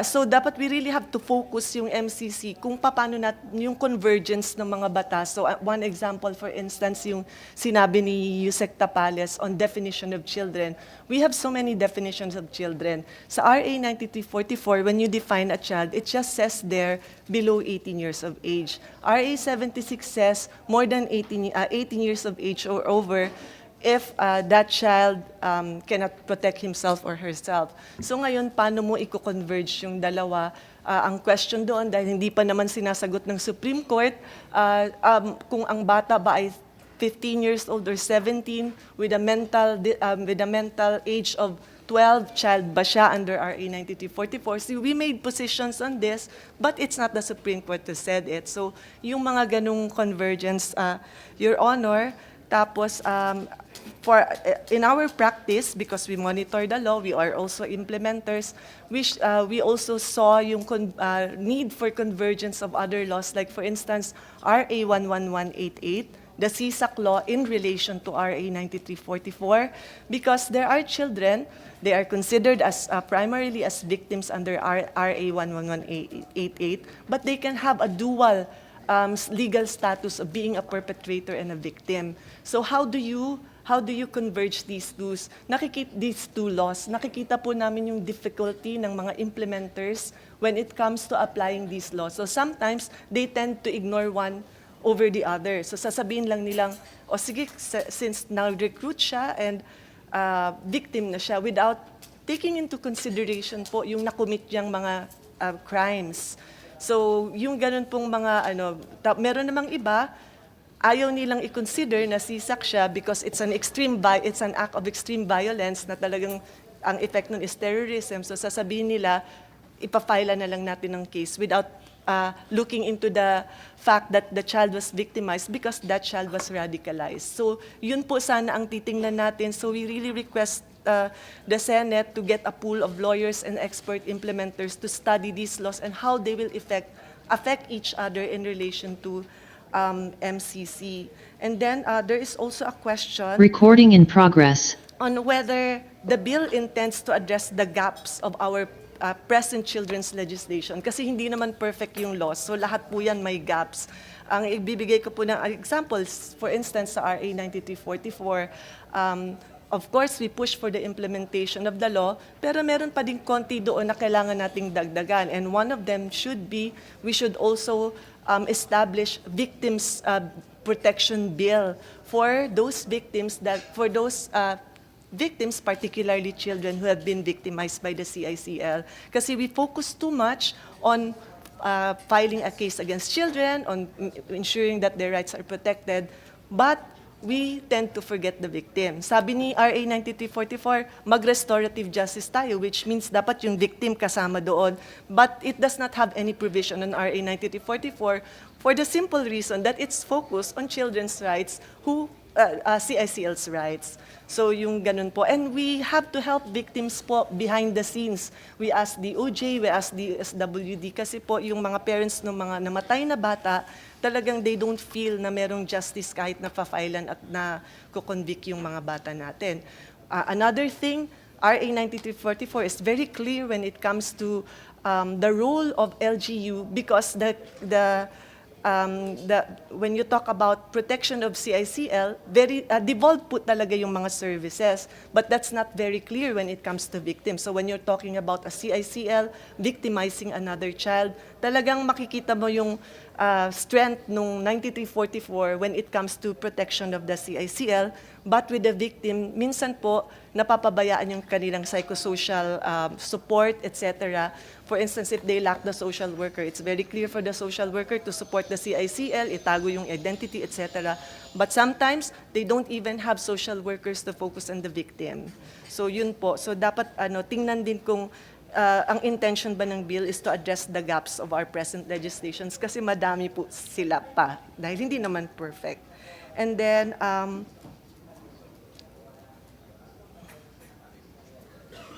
so dapat we really have to focus yung MCC kung paano yung convergence ng mga batas. So one example, for instance, yung sinabi ni Yusek Tapales on definition of children. We have so many definitions of children. Sa RA 9344, when you define a child, it just says there below 18 years of age. RA 76 says more than 18 years of age or over, if that child cannot protect himself or herself. So ngayon, paano mo i-converge yung dalawa? Ang question doon, dahil hindi pa naman sinasagot ng Supreme Court, kung ang bata ba ay 15 years old or 17 with a mental age of 12, child ba siya under RA 9344? So we made positions on this, but it's not the Supreme Court who said it. So yung mga ganung convergence, Your Honor, tapos in our practice, because we monitor the law, we are also implementers, we also saw yung need for convergence of other laws, like for instance, RA 11188, the CSAC law in relation to RA 9344, because there are children, they are considered as primarily as victims under RA 11188, but they can have a dual legal status of being a perpetrator and a victim. So how do you converge these two laws? Nakikita po namin yung difficulty ng mga implementers when it comes to applying these laws. So sometimes they tend to ignore one over the other. So sasabihin lang nilang, o sige, since na-recruit siya and victim na siya, without taking into consideration po yung nakomit niyang mga crimes. So yung ganun pong mga meron namang iba, ayaw nilang i-consider na sisak siya because it's an act of extreme violence na talagang ang effect nun is terrorism. So sasabihin nila, ipafile na lang natin ng case without looking into the fact that the child was victimized because that child was radicalized. So yun po sana ang titingnan natin. So we really request the Senate to get a pool of lawyers and expert implementers to study these laws and how they will affect each other in relation to MCC. And then there is also a question Recording in progress. on whether the bill intends to address the gaps of our present children's legislation. Kasi hindi naman perfect yung laws, so lahat po yan may gaps. Ang ibibigay ko po ng examples, for instance, sa RA 9344, of course, we push for the implementation of the law, pero meron pa ding konti doon na kailangan nating dagdagan. And one of them should be, we should also establish victims protection bill for those victims victims, particularly children who have been victimized by the CICL. Kasi we focus too much on filing a case against children, on ensuring that their rights are protected, but we tend to forget the victim. Sabi ni RA 9344, mag-restorative justice tayo, which means dapat yung victim kasama doon. But it does not have any provision on RA 9344 for the simple reason that it's focused on children's rights CICL's rights. So yung ganun po. And we have to help victims po behind the scenes. We ask the OJ, we ask the SWD kasi po yung mga parents ng mga namatay na bata, talagang they don't feel na merong justice kahit na pa-filean at na kukonvict yung mga bata natin. Another thing, RA 9344 is very clear when it comes to the role of LGU because the when you talk about protection of CICL, very devolved po talaga yung mga services, but that's not very clear when it comes to victims. So when you're talking about a CICL victimizing another child, talagang makikita mo yung strength nung 9344 when it comes to protection of the CICL, but with the victim, minsan po napapabayaan yung kanilang psychosocial support, etc. For instance, if they lack the social worker, it's very clear for the social worker to support the CICL, itago yung identity, etc. But sometimes, they don't even have social workers to focus on the victim. So yun po. So dapat tingnan din kung ang intention ba ng bill is to address the gaps of our present legislations kasi madami po sila pa dahil hindi naman perfect. And then,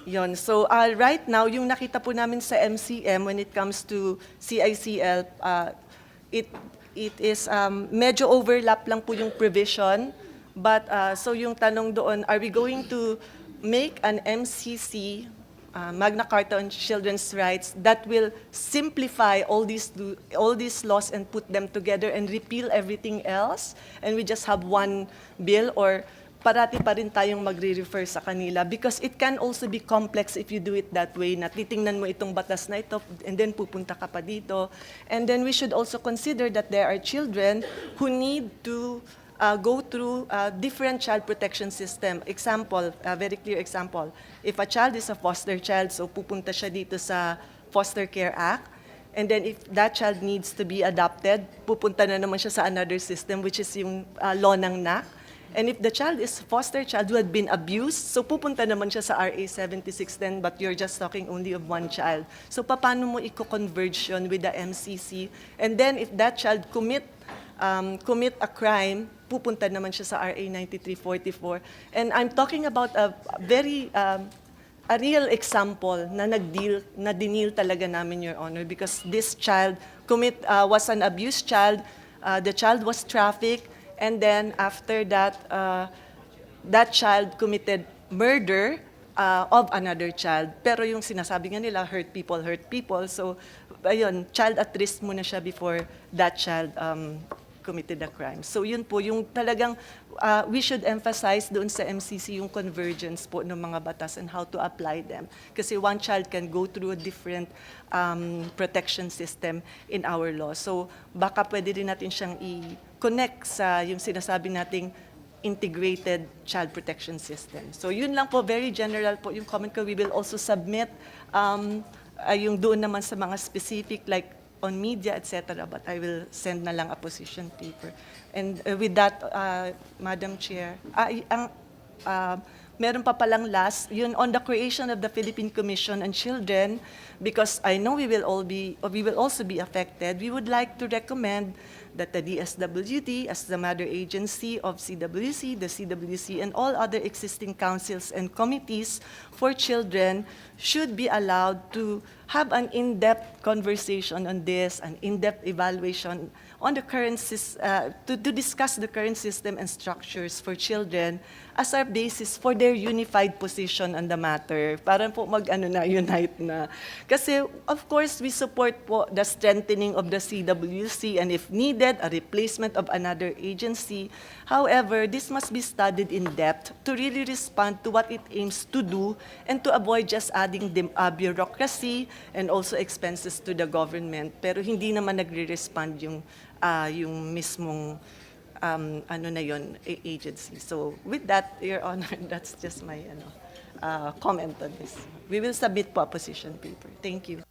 yun. So right now, yung nakita po namin sa MCM when it comes to CICL, it is medyo overlap lang po yung provision. But so yung tanong doon, are we going to make an MCC, Magna Carta on Children's Rights, that will simplify all these laws and put them together and repeal everything else? And we just have one bill, or parati pa rin tayong magre-refer sa kanila because it can also be complex if you do it that way, na titingnan mo itong batas na ito and then pupunta ka pa dito. And then we should also consider that there are children who need to go through different child protection system. Example, a very clear example, if a child is a foster child, so pupunta siya dito sa Foster Care Act, and then if that child needs to be adopted, pupunta na naman siya sa another system, which is yung law ng NAC. And if the child is foster child who had been abused, so pupunta naman siya sa RA 7610, but you're just talking only of one child. So paano mo i-converge yun with the MCC? And then if that child commit a crime, pupunta naman siya sa RA 9344. And I'm talking about a very a real example na dinil talaga namin, Your Honor, because this child was an abused child, the child was trafficked, and then after that, that child committed murder of another child. Pero yung sinasabi nga nila, hurt people. So, ayun, child at risk muna siya before that child committed a crime. So yun po, yung talagang we should emphasize doon sa MCC yung convergence po ng mga batas and how to apply them. Kasi one child can go through a different protection system in our law. So baka pwede din natin siyang i-connect sa yung sinasabi nating integrated child protection system. So yun lang po, very general po yung comment ko. We will also submit yung doon naman sa mga specific like on media, etc. But I will send na lang a position paper. And with that, Madam Chair, meron pa palang last, yun on the creation of the Philippine Commission on Children, because I know we will also be affected, we would like to recommend that the DSWD, as the mother agency of CWC, the CWC, and all other existing councils and committees for children should be allowed to have an in-depth conversation on this, an in-depth evaluation on the current to discuss the current system and structures for children as our basis for their unified position on the matter. Parang po unite na. Kasi, of course, we support po the strengthening of the CWC and if needed, a replacement of another agency. However, this must be studied in depth to really respond to what it aims to do and to avoid just adding bureaucracy and also expenses to the government. Pero hindi naman nagre-respond yung mismong agency. So with that, Your Honor, that's just my comment on this. We will submit po a position paper. Thank you.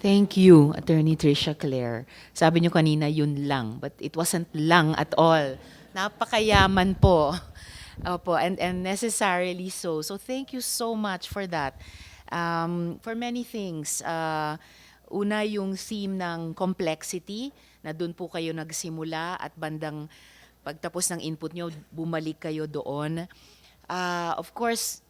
Thank you, Attorney Tricia Claire. Sabi niyo kanina yun lang, but it wasn't lang at all. Napakayaman po. Opo, and necessarily so. So thank you so much for that. For many things. Una, yung theme ng complexity, na doon po kayo nagsimula at bandang pagtapos ng input nyo, bumalik kayo doon. Of course,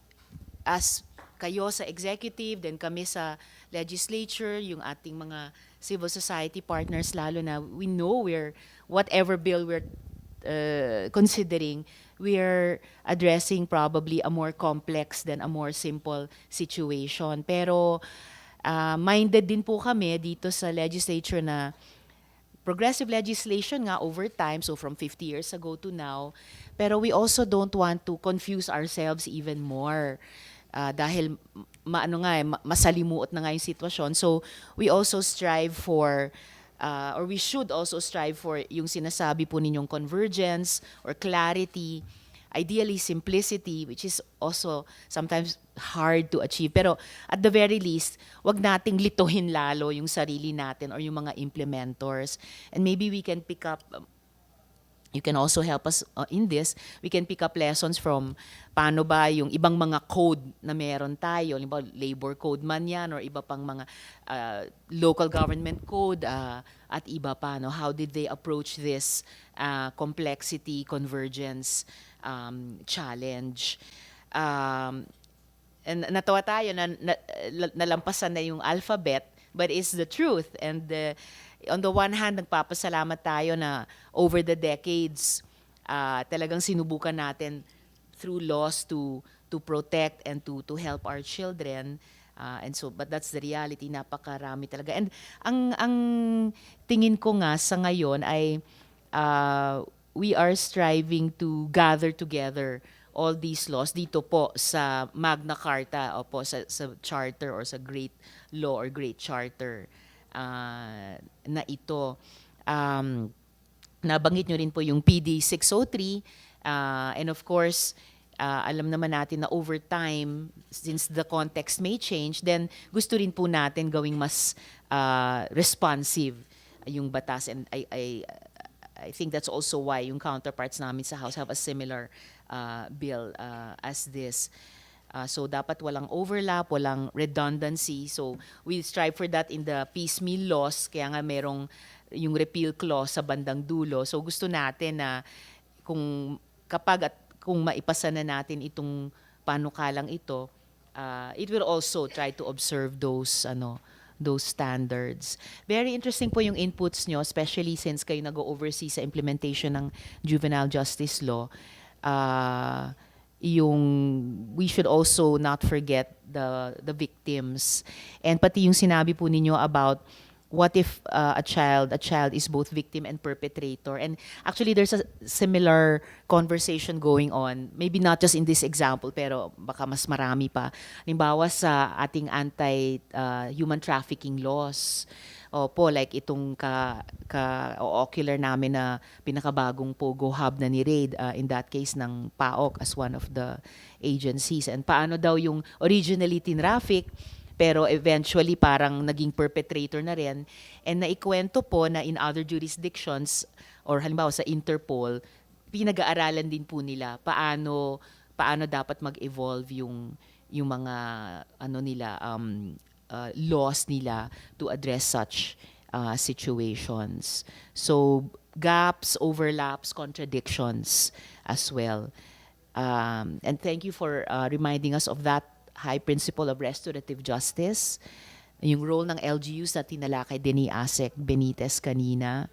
as kayo sa executive, then kami sa legislature, yung ating mga civil society partners, lalo na we know whatever bill we're considering, we're addressing probably a more complex than a more simple situation. Pero minded din po kami dito sa legislature na progressive legislation nga over time, so from 50 years ago to now. Pero we also don't want to confuse ourselves even more. Dahil masalimuot na nga yung sitwasyon. So we also strive for or we should also strive for yung sinasabi po ninyong convergence or clarity, ideally simplicity, which is also sometimes hard to achieve. Pero at the very least, wag nating lituhin lalo yung sarili natin or yung mga implementors. And maybe we can pick up, you can also help us in this. We can pick up lessons from paano ba yung ibang mga code na meron tayo, labor code man yan or iba pang mga local government code at iba pa. No? How did they approach this complexity, convergence challenge? And natawa tayo na nalampasan na yung alphabet, but it's the truth. And on the one hand, nagpapasalamat tayo na over the decades, talagang sinubukan natin through laws to protect and to help our children. And so, but that's the reality, napakarami talaga. And ang tingin ko nga sa ngayon ay we are striving to gather together all these laws dito po sa Magna Carta o po sa charter or sa Great Law or Great Charter na ito. Nabanggit nyo rin po yung PD 603 and of course, alam naman natin na over time, since the context may change, then gusto rin po natin gawing mas responsive yung batas. And I think that's also why yung counterparts namin sa House have a similar bill as this. So dapat walang overlap, walang redundancy. So we strive for that in the piecemeal laws, kaya nga merong yung repeal clause sa bandang dulo. So gusto natin na kung maipasa na natin itong panukalang ito, it will also try to observe those standards. Very interesting po yung inputs nyo, especially since kayo nag-oversee sa implementation ng juvenile justice law. We should also not forget the victims. And pati yung sinabi po ninyo about what if a child is both victim and perpetrator. And actually, there's a similar conversation going on. Maybe not just in this example, pero baka mas marami pa. Halimbawa sa ating anti-human trafficking laws. Opo, like itong ocular namin na pinakabagong Pogo Hub na ni-raid, in that case ng PAOK as one of the agencies. And paano daw yung originally tinraffic, pero eventually parang naging perpetrator na rin. And naikwento po na in other jurisdictions, or halimbawa sa Interpol, pinag-aaralan din po nila paano dapat mag-evolve yung mga laws nila to address such situations. So gaps, overlaps, contradictions as well. And thank you for reminding us of that high principle of restorative justice, yung role ng LGUs na tinalakay din ni Asek Benitez kanina.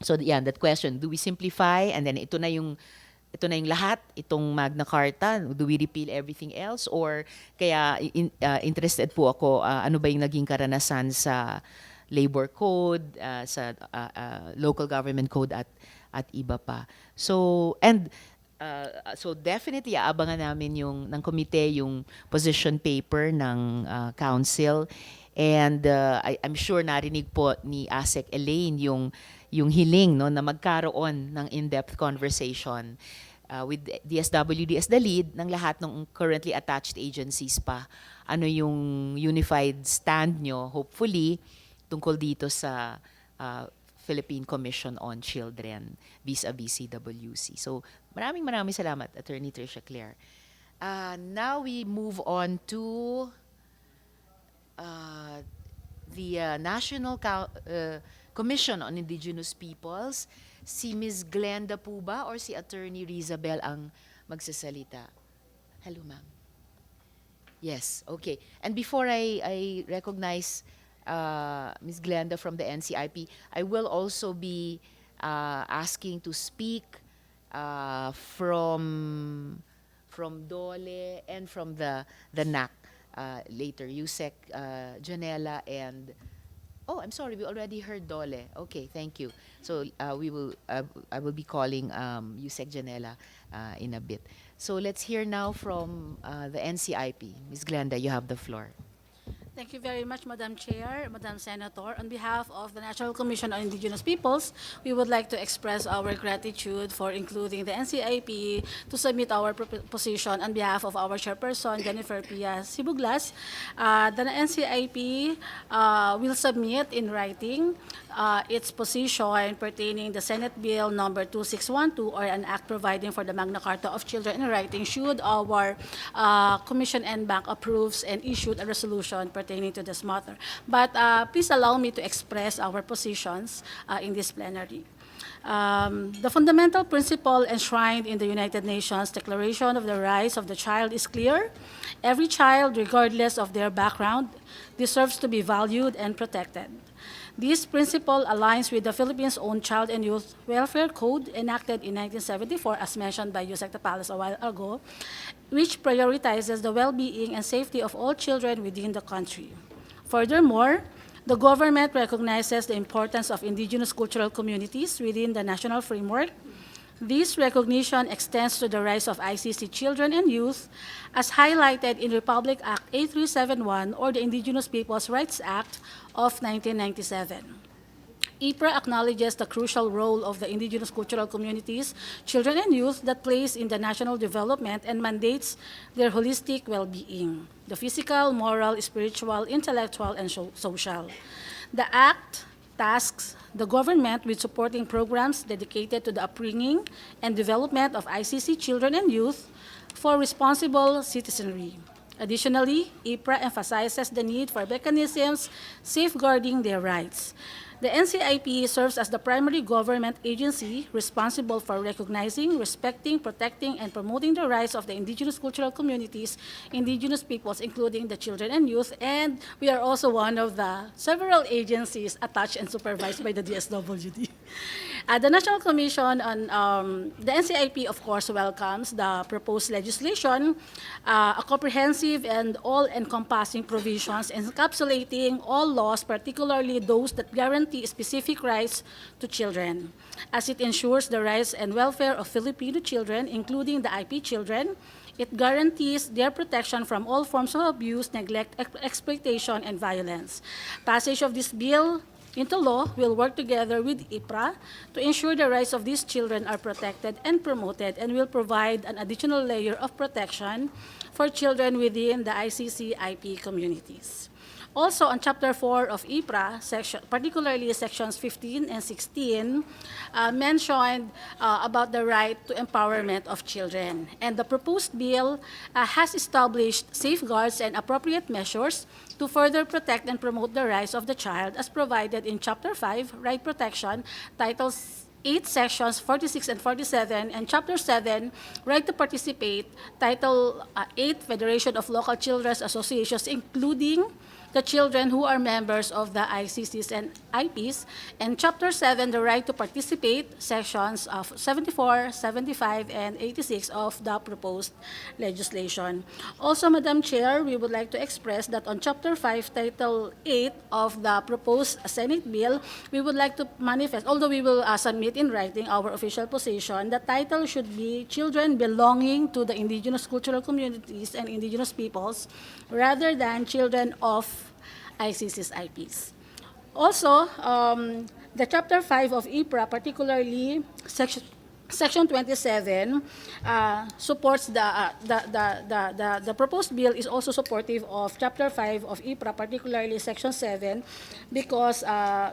So yeah, that question, do we simplify? And then ito na yung lahat, itong Magna Carta, do we repeal everything else? Or kaya interested po ako, ano ba yung naging karanasan sa labor code, sa local government code at iba pa. So, and so definitely aabangan namin ng komite yung position paper ng council, and I'm sure narinig po ni Asek Elaine yung hiling na magkaroon ng in-depth conversation with DSWD as the lead ng lahat ng currently attached agencies pa. Ano yung unified stand nyo, hopefully, tungkol dito sa Philippine Commission on Children vis-a-vis CWC. So, maraming salamat, Attorney Tricia Claire. Now we move on to the National Commission on Indigenous Peoples. Si Ms. Glenda po ba or si Attorney Rizabel ang magsasalita? Hello, ma'am. Yes, okay. And before I recognize Ms. Glenda from the NCIP, I will also be asking to speak from Dole and from the NAC later, Yusek Janela and Oh, I'm sorry. We already heard Dole. Okay, thank you. So we will. I will be calling Yusek Janela in a bit. So let's hear now from the NCIP. Ms. Glenda, you have the floor. Thank you very much, Madam Chair, Madam Senator. On behalf of the National Commission on Indigenous Peoples, we would like to express our gratitude for including the NCIP to submit our position on behalf of our chairperson, Jennifer Pia Sibuglas. The NCIP will submit in writing its position pertaining the Senate Bill number 2612 or an act providing for the Magna Carta of Children in writing should our Commission and Bank approves and issued a resolution pertaining to this matter. But please allow me to express our positions in this plenary. The fundamental principle enshrined in the United Nations Declaration of the Rights of the Child is clear. Every child, regardless of their background, deserves to be valued and protected. This principle aligns with the Philippines' own Child and Youth Welfare Code enacted in 1974, as mentioned by Yusek Tapales a while ago, which prioritizes the well-being and safety of all children within the country. Furthermore, the government recognizes the importance of indigenous cultural communities within the national framework. This recognition extends to the rights of ICC children and youth, as highlighted in Republic Act 8371 or the Indigenous Peoples' Rights Act of 1997. IPRA acknowledges the crucial role of the indigenous cultural communities, children and youth that plays in the national development and mandates their holistic well-being, the physical, moral, spiritual, intellectual, and social. The Act tasks the government with supporting programs dedicated to the upbringing and development of ICC children and youth for responsible citizenry. Additionally, IPRA emphasizes the need for mechanisms safeguarding their rights. The NCIP serves as the primary government agency responsible for recognizing, respecting, protecting, and promoting the rights of the indigenous cultural communities, indigenous peoples, including the children and youth, and we are also one of the several agencies attached and supervised by the DSWD. The National Commission on the NCIP, of course, welcomes the proposed legislation, a comprehensive and all-encompassing provisions encapsulating all laws, particularly those that guarantee specific rights to children, as it ensures the rights and welfare of Filipino children, including the IP children. It guarantees their protection from all forms of abuse, neglect, exploitation, and violence. Passage of this bill into law will work together with IPRA to ensure the rights of these children are protected and promoted, and will provide an additional layer of protection for children within the ICC IP communities. Also, on Chapter 4 of IPRA, particularly sections 15 and 16, mentioned about the right to empowerment of children. And the proposed bill has established safeguards and appropriate measures to further protect and promote the rights of the child, as provided in Chapter 5, Right Protection, Title 8, Sections 46 and 47, and Chapter 7, Right to Participate, Title 8, Federation of Local Children's Associations, including the children who are members of the ICCs and IPs, and Chapter 7, the right to participate, sections of 74, 75, and 86 of the proposed legislation. Also, Madam Chair, we would like to express that on Chapter 5, Title 8 of the proposed Senate bill, we would like to manifest, although we will submit in writing our official position, the title should be Children Belonging to the Indigenous Cultural Communities and Indigenous Peoples, rather than Children of ICC's IPs. Also, the Chapter 5 of IPRA, particularly Section 27, supports the proposed bill is also supportive of Chapter 5 of IPRA, particularly Section 7, because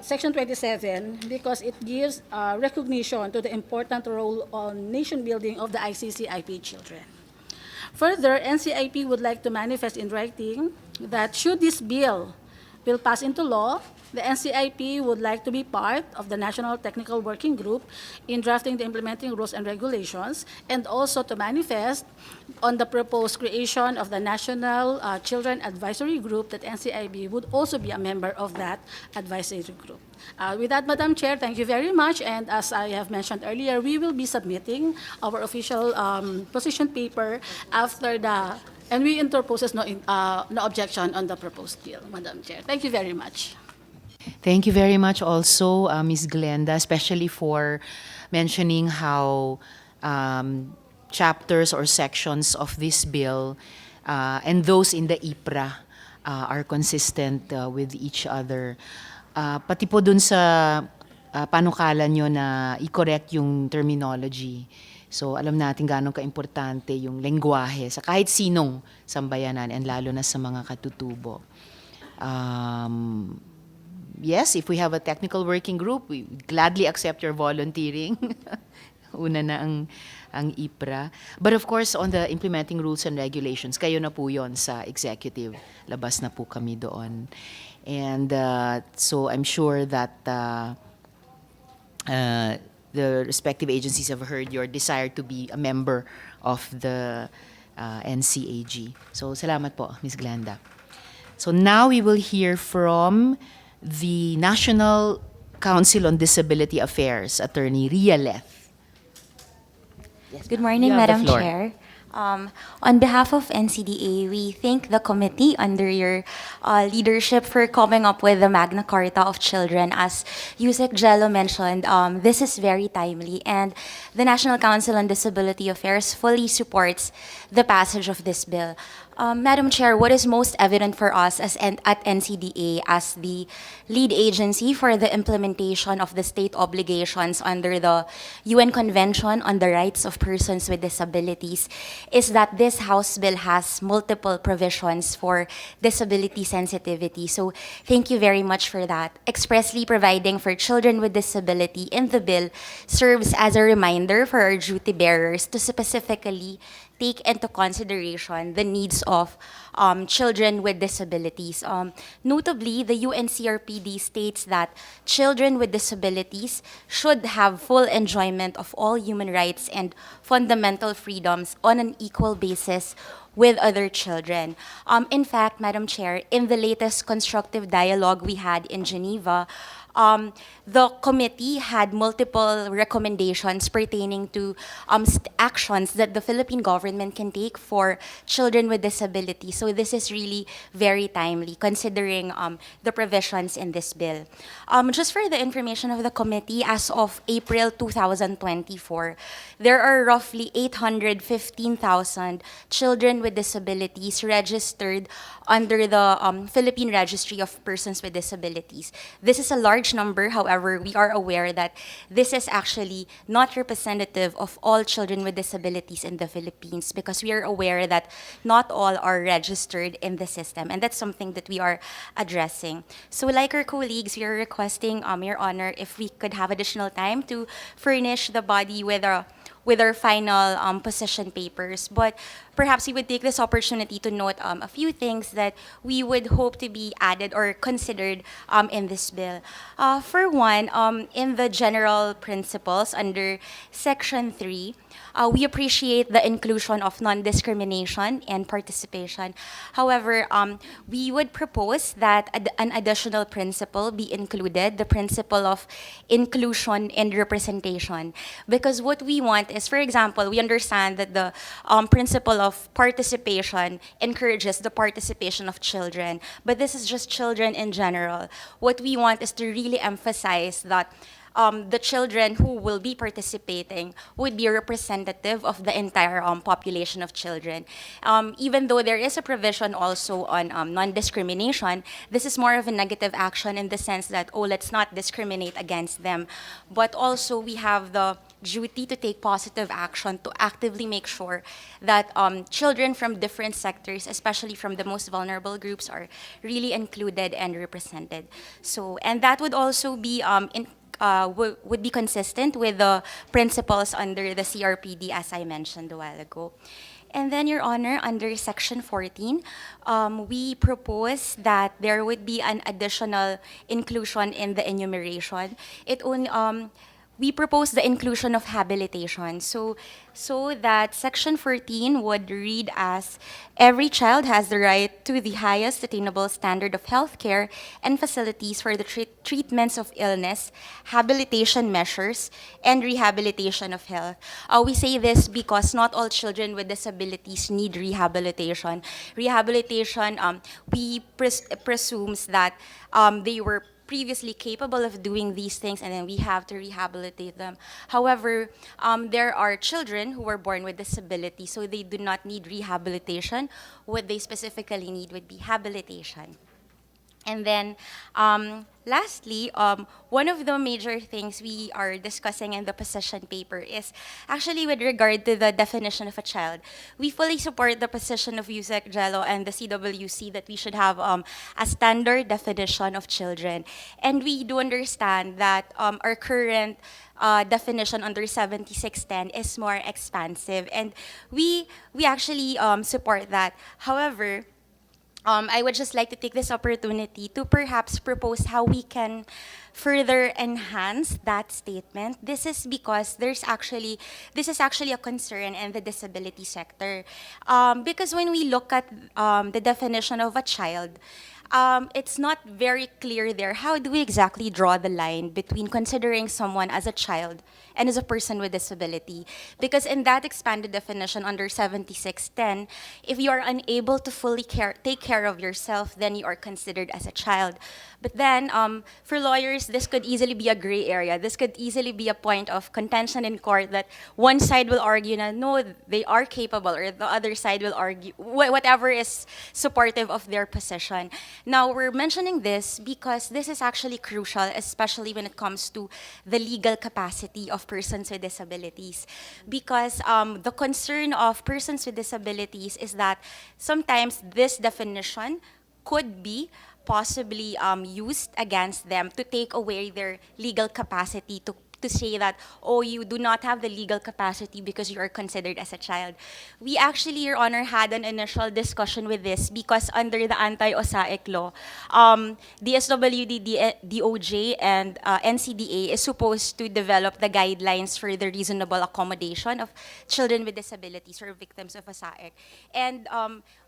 Section 27, because it gives recognition to the important role on nation building of the ICC IP children. Further, NCIP would like to manifest in writing that should this bill will pass into law, the NCIP would like to be part of the National Technical Working Group in drafting the implementing rules and regulations, and also to manifest on the proposed creation of the National Children Advisory Group, that NCIP would also be a member of that advisory group. With that, Madam Chair, thank you very much. And as I have mentioned earlier, we will be submitting our official position paper after and we interposes no objection on the proposed bill, Madam Chair. Thank you very much. Thank you very much also, Ms. Glenda, especially for mentioning how chapters or sections of this bill and those in the IPRA are consistent with each other. Pati po dun sa panukala nyo na i-correct yung terminology. So alam natin gaano kaimportante yung lengguwahe sa kahit sinong sambayanan and lalo na sa mga katutubo. Yes, if we have a technical working group, we gladly accept your volunteering. Una na ang IPRA. But of course, on the implementing rules and regulations, kayo na po yon sa executive. Labas na po kami doon. And so I'm sure that the respective agencies have heard your desire to be a member of the NCAG. So salamat po, Ms. Glenda. So now we will hear from the National Council on Disability Affairs, Attorney Ria Leth. Good morning, You have the Madam floor. Chair. On behalf of NCDA, we thank the committee under your leadership for coming up with the Magna Carta of Children. As Yusek Jello mentioned, this is very timely, and the National Council on Disability Affairs fully supports the passage of this bill. Madam Chair, what is most evident for us at NCDA as the lead agency for the implementation of the state obligations under the UN Convention on the Rights of Persons with Disabilities is that this House bill has multiple provisions for disability sensitivity. So thank you very much for that. Expressly providing for children with disability in the bill serves as a reminder for our duty bearers to specifically take into consideration the needs of children with disabilities. Notably, the UNCRPD states that children with disabilities should have full enjoyment of all human rights and fundamental freedoms on an equal basis with other children. In fact, Madam Chair, in the latest constructive dialogue we had in Geneva, the committee had multiple recommendations pertaining to actions that the Philippine government can take for children with disabilities. So this is really very timely considering the provisions in this bill. Just for the information of the committee, as of April 2024, there are roughly 815,000 children with disabilities registered under the Philippine Registry of Persons with Disabilities. This is a large number, however, we are aware that this is actually not representative of all children with disabilities in the Philippines because we are aware that not all are registered in the system, and that's something that we are addressing. So like our colleagues, we are requesting, Your Honor, if we could have additional time to furnish the body with our final position papers. But perhaps we would take this opportunity to note a few things that we would hope to be added or considered in this bill. For one, in the general principles under Section 3, we appreciate the inclusion of non-discrimination and participation. However, we would propose that an additional principle be included, the principle of inclusion and representation. Because what we want is, for example, we understand that the principle of participation encourages the participation of children, but this is just children in general. What we want is to really emphasize that the children who will be participating would be representative of the entire population of children. Even though there is a provision also on non-discrimination, this is more of a negative action in the sense that, oh, let's not discriminate against them. But also we have the duty to take positive action to actively make sure that children from different sectors, especially from the most vulnerable groups, are really included and represented. So, and that would also be would be consistent with the principles under the CRPD, as I mentioned a while ago. And then, Your Honor, under Section 14, we propose that there would be an additional inclusion in the enumeration. We propose the inclusion of habilitation. So that Section 14 would read as, every child has the right to the highest attainable standard of health care and facilities for the treatments of illness, habilitation measures, and rehabilitation of health. We say this because not all children with disabilities need rehabilitation. Rehabilitation, we presumes that they were previously capable of doing these things, and then we have to rehabilitate them. However, there are children who were born with disability, so they do not need rehabilitation. What they specifically need would be habilitation. And then, lastly, one of the major things we are discussing in the position paper is actually with regard to the definition of a child. We fully support the position of USEC Jello and the CWC that we should have a standard definition of children. And we do understand that our current definition under 7610 is more expansive, and we actually support that. However, I would just like to take this opportunity to perhaps propose how we can further enhance that statement. This is because this is actually a concern in the disability sector. Because when we look at the definition of a child, it's not very clear there. How do we exactly draw the line between considering someone as a child and as a person with disability? Because in that expanded definition under 7610, if you are unable to fully take care of yourself, then you are considered as a child. But then, for lawyers, this could easily be a gray area. This could easily be a point of contention in court that one side will argue na, no, they are capable, or the other side will argue whatever is supportive of their position. Now, we're mentioning this because this is actually crucial, especially when it comes to the legal capacity of persons with disabilities. Because the concern of persons with disabilities is that sometimes this definition could be possibly used against them to take away their legal capacity to say that, oh, you do not have the legal capacity because you are considered as a child. We actually, Your Honor, had an initial discussion with this because under the anti-OSAIC law, DSWD, DOJ, and NCDA is supposed to develop the guidelines for the reasonable accommodation of children with disabilities or victims of OSAIC. And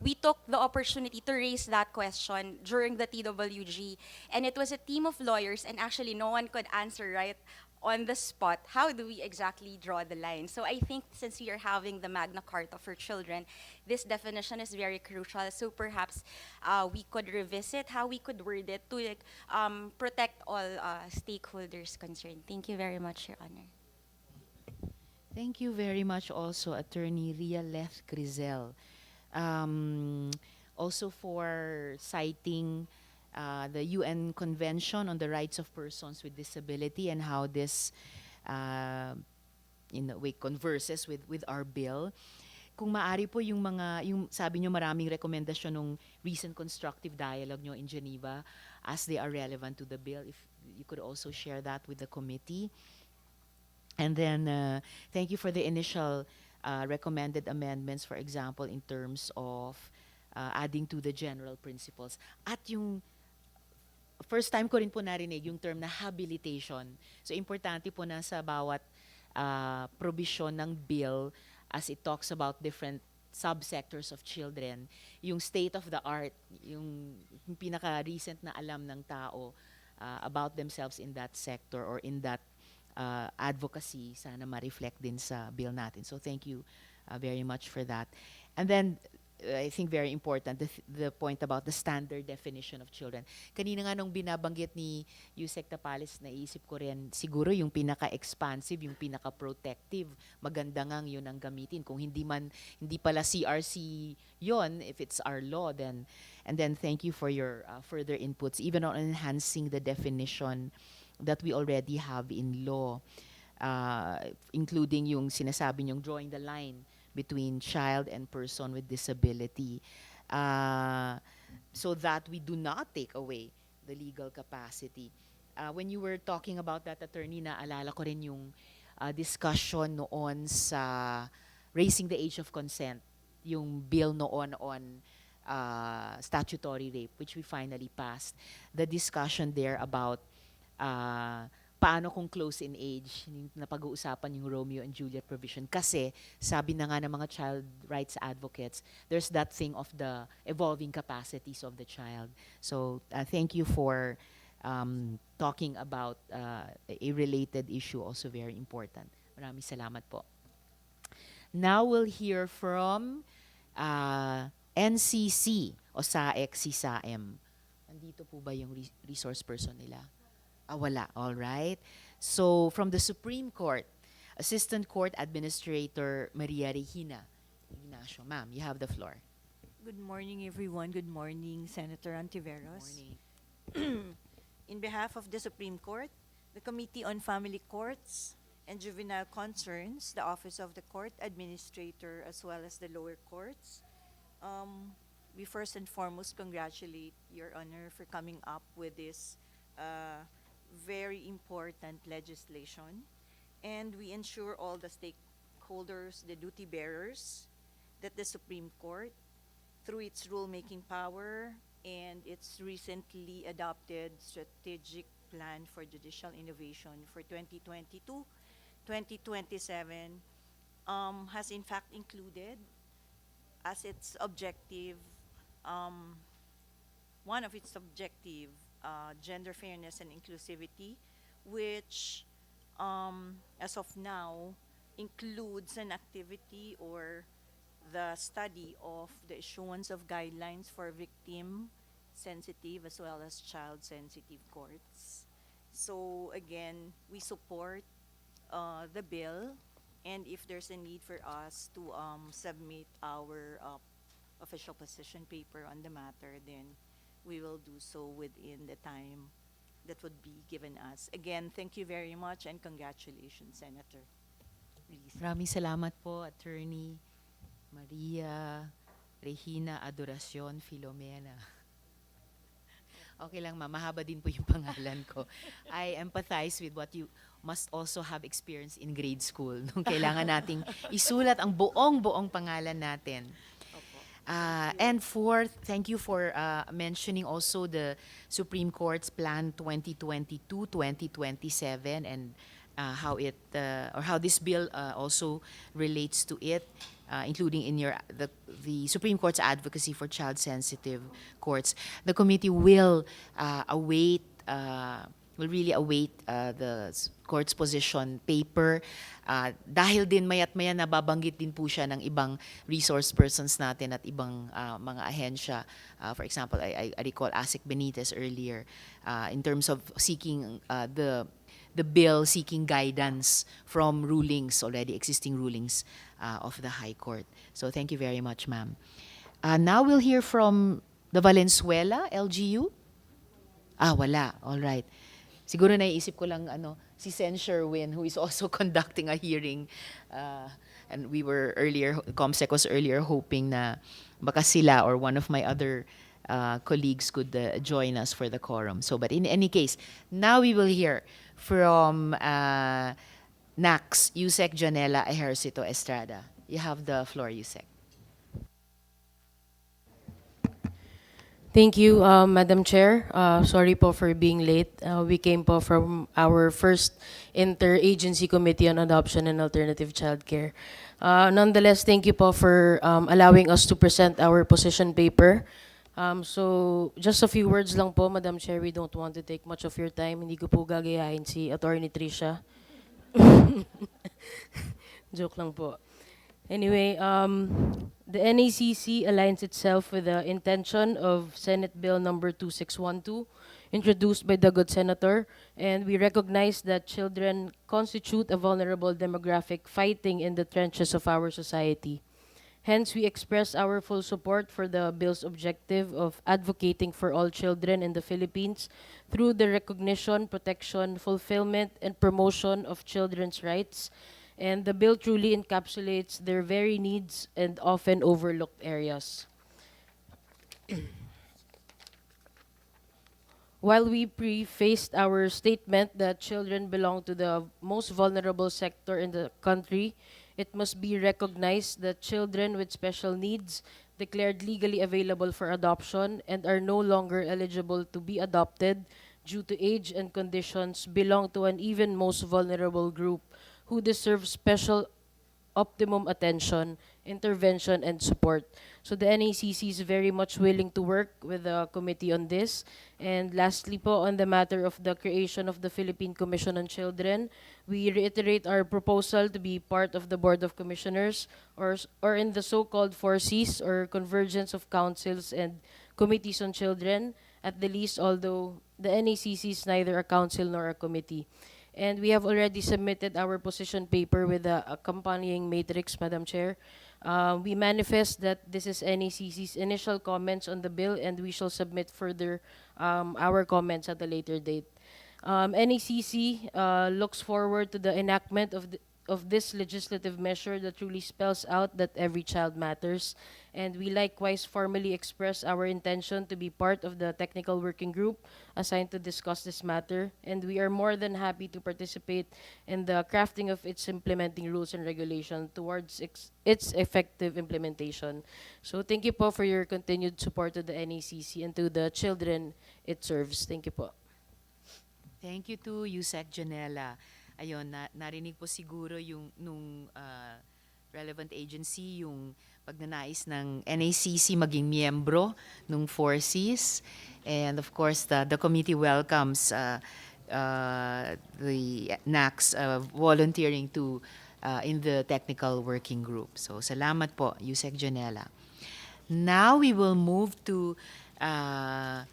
we took the opportunity to raise that question during the TWG, and it was a team of lawyers, and actually no one could answer right on the spot, how do we exactly draw the line? So I think since we are having the Magna Carta for children, this definition is very crucial. So perhaps we could revisit how we could word it to protect all stakeholders concerned. Thank you very much, Your Honor. Thank you very much also, Attorney Ria Leth Grizel. Also for citing the UN Convention on the Rights of Persons with Disability and how this in a way converses with our bill. Kung maari po yung sabi nyo maraming rekomendasyon ng recent constructive dialogue nyo in Geneva as they are relevant to the bill, if you could also share that with the committee. And then thank you for the initial recommended amendments, for example, in terms of adding to the general principles. At yung first time ko rin po narinig yung term na habilitation. So, importante po na sa bawat provision ng bill as it talks about different subsectors of children, yung state of the art, yung pinaka-recent na alam ng tao about themselves in that sector or in that advocacy, sana ma-reflect din sa bill natin. So, thank you very much for that. And then, I think very important, the point about the standard definition of children. Kanina nga nung binabanggit ni Yusek Tapales, naisip ko rin, siguro yung pinaka-expansive, yung pinaka-protective, maganda ngang yun ang gamitin. Kung hindi pala CRC yon, if it's our law, then, and then thank you for your further inputs, even on enhancing the definition that we already have in law, including yung sinasabi yung drawing the line between child and person with disability, so that we do not take away the legal capacity. When you were talking about that, attorney, naalala ko rin yung discussion noon sa raising the age of consent, yung bill noon on statutory rape, which we finally passed. The discussion there about paano kung close in age, na pag-uusapan yung Romeo and Juliet provision. Kasi, sabi na nga ng mga child rights advocates, there's that thing of the evolving capacities of the child. So, thank you for talking about a related issue, also very important. Maraming salamat po. Now we'll hear from NCC, o SAEC, CSAM. Andito po ba yung resource person nila? Ah, wala. All right. So, from the Supreme Court, Assistant Court Administrator Maria Regina Ignacio. Ma'am, you have the floor. Good morning, everyone. Good morning, Senator Hontiveros. Morning. In behalf of the Supreme Court, the Committee on Family Courts and Juvenile Concerns, the Office of the Court Administrator, as well as the lower courts, we first and foremost congratulate Your Honor for coming up with this very important legislation. And we ensure all the stakeholders, the duty bearers, that the Supreme Court, through its rulemaking power and its recently adopted strategic plan for judicial innovation for 2022-2027, has in fact included as its objective, one of its objective, gender fairness and inclusivity, which as of now includes an activity or the study of the issuance of guidelines for victim-sensitive as well as child-sensitive courts. So again, we support the bill, and if there's a need for us to submit our official position paper on the matter, then we will do so within the time that would be given us. Again, thank you very much and congratulations, Senator. Maraming salamat po, Attorney Maria Regina Adoracion Filomena. Okay lang, ma'am. Mahaba din po yung pangalan ko. I empathize with what you must also have experienced in grade school. Nung kailangan nating isulat ang buong pangalan natin. And fourth, thank you for mentioning also the Supreme Court's Plan 2022-2027 and how it or how this bill also relates to it, including in the Supreme Court's advocacy for child-sensitive courts. The committee will really await the court's position paper. Dahil din mayat maya nababanggit din po siya ng ibang resource persons natin at ibang mga ahensya. For example, I recall ASIC Benitez earlier in terms of seeking the bill seeking guidance from already existing rulings of the High Court. So thank you very much, ma'am. Now we'll hear from the Valenzuela, LGU. Wala. All right. Siguro naiisip ko lang si Sen Sherwin, who is also conducting a hearing. And we were earlier, ComSec was earlier hoping na baka sila or one of my other colleagues could join us for the quorum. So, but in any case, now we will hear from NACS, Yusek Janela Ejercito Estrada. You have the floor, Yusek. Thank you, Madam Chair. Sorry po for being late. We came po from our first Interagency Committee on Adoption and Alternative Childcare. Nonetheless, thank you po for allowing us to present our position paper. So, just a few words lang po, Madam Chair. We don't want to take much of your time. Hindi ko po gagayahin si Attorney Tricia. Joke lang po. Anyway, the NACC aligns itself with the intention of Senate Bill number 2612, introduced by the good Senator, and we recognize that children constitute a vulnerable demographic fighting in the trenches of our society. Hence, we express our full support for the bill's objective of advocating for all children in the Philippines through the recognition, protection, fulfillment, and promotion of children's rights. And the bill truly encapsulates their very needs and often overlooked areas. While we prefaced our statement that children belong to the most vulnerable sector in the country, it must be recognized that children with special needs declared legally available for adoption and are no longer eligible to be adopted due to age and conditions belong to an even most vulnerable group who deserve special optimum attention, intervention, and support. So the NACC is very much willing to work with the committee on this. And lastly po, on the matter of the creation of the Philippine Commission on Children, we reiterate our proposal to be part of the Board of Commissioners or in the so-called 4Cs or Convergence of Councils and Committees on Children, at the least, although the NACC is neither a council nor a committee. And we have already submitted our position paper with the accompanying matrix, Madam Chair. We manifest that this is NACC's initial comments on the bill, and we shall submit further our comments at a later date. NACC looks forward to the enactment of this legislative measure that truly spells out that every child matters. And we likewise formally express our intention to be part of the technical working group assigned to discuss this matter. And we are more than happy to participate in the crafting of its implementing rules and regulation towards its effective implementation. So thank you po for your continued support to the NACC and to the children it serves. Thank you po. Thank you to Yusek Janela. Ayun, narinig po siguro yung relevant agency, yung pagnanais ng NACC maging miyembro ng 4Cs. And of course, the committee welcomes the NACs volunteering to in the technical working group. So salamat po, Yusek Janela. Now we will move to our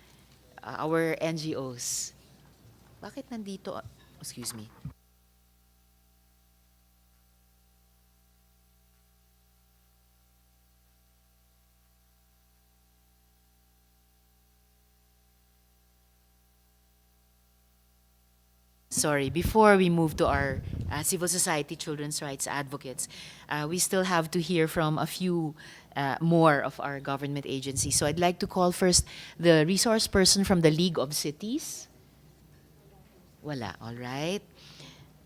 NGOs. Bakit nandito? Excuse me. Sorry, before we move to our civil society children's rights advocates, we still have to hear from a few more of our government agencies. So I'd like to call first the resource person from the League of Cities. Wala, all right.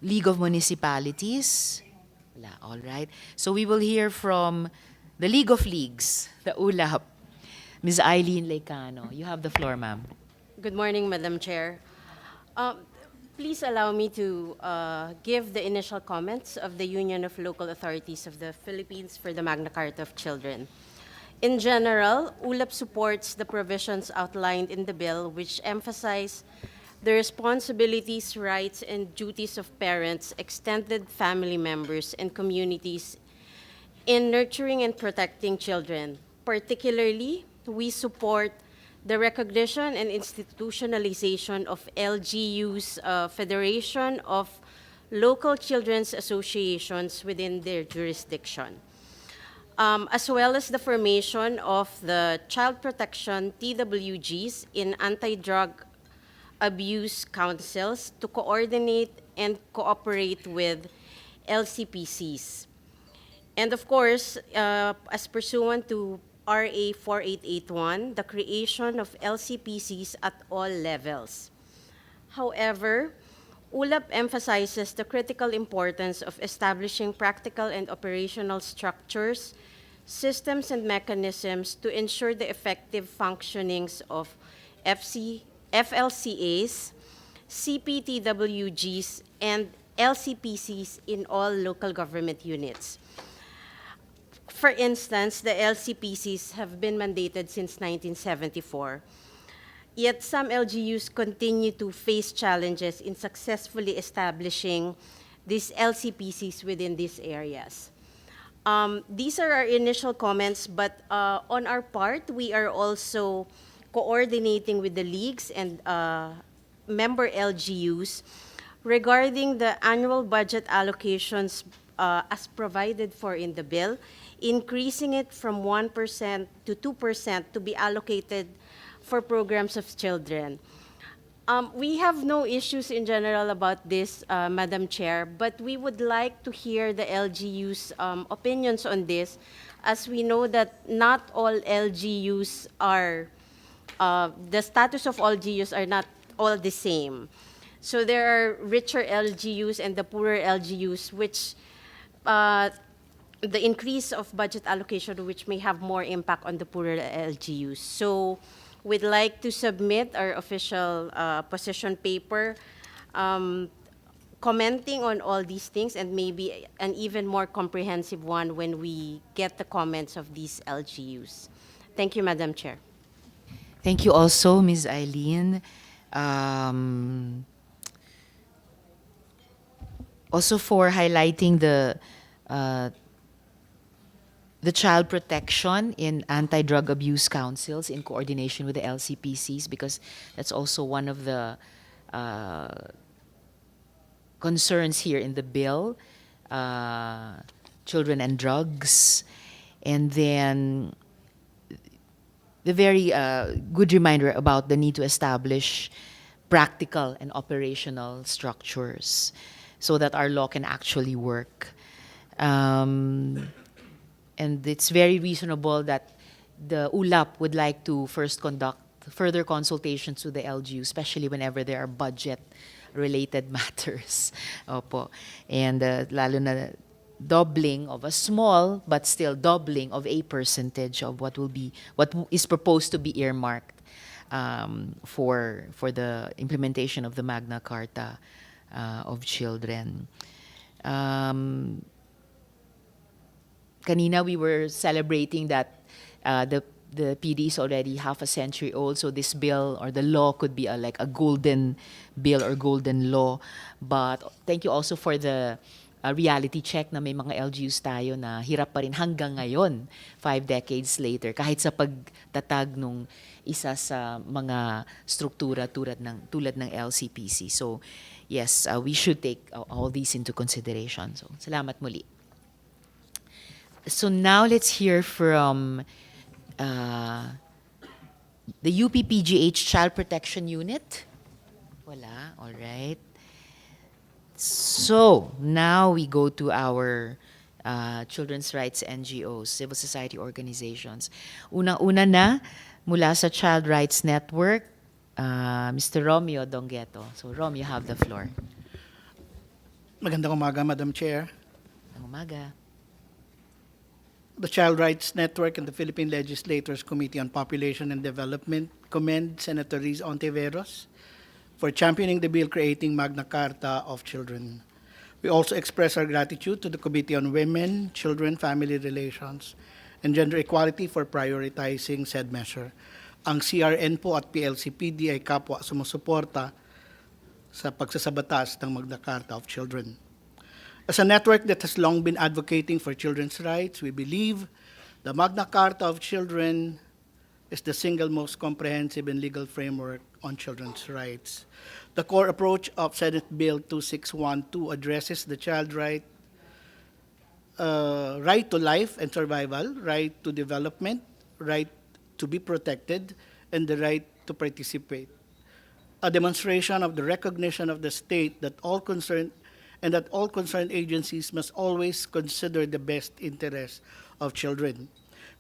League of Municipalities. Wala, all right. So we will hear from the League of Leagues, the ULAP. Ms. Eileen Lecano, you have the floor, ma'am. Good morning, Madam Chair. Please allow me to give the initial comments of the Union of Local Authorities of the Philippines for the Magna Carta of Children. In general, ULAP supports the provisions outlined in the bill, which emphasize the responsibilities, rights, and duties of parents, extended family members, and communities in nurturing and protecting children. Particularly, we support the recognition and institutionalization of LGU's Federation of Local Children's Associations within their jurisdiction, as well as the formation of the Child Protection TWGs in anti-drug abuse councils to coordinate and cooperate with LCPCs. And of course, as pursuant to RA 4881, the creation of LCPCs at all levels. However, ULAP emphasizes the critical importance of establishing practical and operational structures, systems, and mechanisms to ensure the effective functionings of FLCAs, CPTWGs, and LCPCs in all local government units. For instance, the LCPCs have been mandated since 1974, yet some LGUs continue to face challenges in successfully establishing these LCPCs within these areas. These are our initial comments, but on our part, we are also coordinating with the leagues and member LGUs regarding the annual budget allocations as provided for in the bill, increasing it from 1% to 2% to be allocated for programs of children. We have no issues in general about this, Madam Chair, but we would like to hear the LGU's opinions on this, as we know that not all LGUs are, the status of all LGUs are not all the same. So there are richer LGUs and the poorer LGUs, which the increase of budget allocation, which may have more impact on the poorer LGUs. So we'd like to submit our official position paper commenting on all these things, and maybe an even more comprehensive one when we get the comments of these LGUs. Thank you, Madam Chair. Thank you also, Ms. Eileen. Also for highlighting the the child protection in anti-drug abuse councils in coordination with the LCPCs, because that's also one of the concerns here in the bill, children and drugs, and then the very good reminder about the need to establish practical and operational structures so that our law can actually work. And it's very reasonable that the ULAP would like to first conduct further consultations with the LGU, especially whenever there are budget-related matters. Opo. And lalo na doubling of a small, but still doubling of a percentage of what is proposed to be earmarked for the implementation of the Magna Carta of Children. Kanina we were celebrating that the PD is already half a century old, so this bill or the law could be like a golden bill or golden law. But thank you also for the reality check na may mga LGUs tayo na hirap pa rin hanggang ngayon, 5 decades later, kahit sa pagtatag nung isa sa mga struktura tulad ng LCPC. So yes, we should take all these into consideration. So salamat muli. So now let's hear from the UPPGH Child Protection Unit. Wala, all right. So now we go to our children's rights NGOs, civil society organizations. Unang-una na, mula sa Child Rights Network, Mr. Romeo Dongueto. So Rom, you have the floor. Magandang umaga, Madam Chair. Magandang umaga. The Child Rights Network and the Philippine Legislators Committee on Population and Development commend Senator Riz Hontiveros for championing the bill creating Magna Carta of Children. We also express our gratitude to the Committee on Women, Children, Family Relations, and Gender Equality for prioritizing said measure. Ang CRN po at PLCPD ay kapwa sumusuporta sa pagsasabatas ng Magna Carta of Children. As a network that has long been advocating for children's rights, we believe the Magna Carta of Children is the single most comprehensive and legal framework on children's rights. The core approach of Senate Bill 2612 addresses the child right to life and survival, right to development, right to be protected, and the right to participate. A demonstration of the recognition of the state that all concerned agencies must always consider the best interests of children.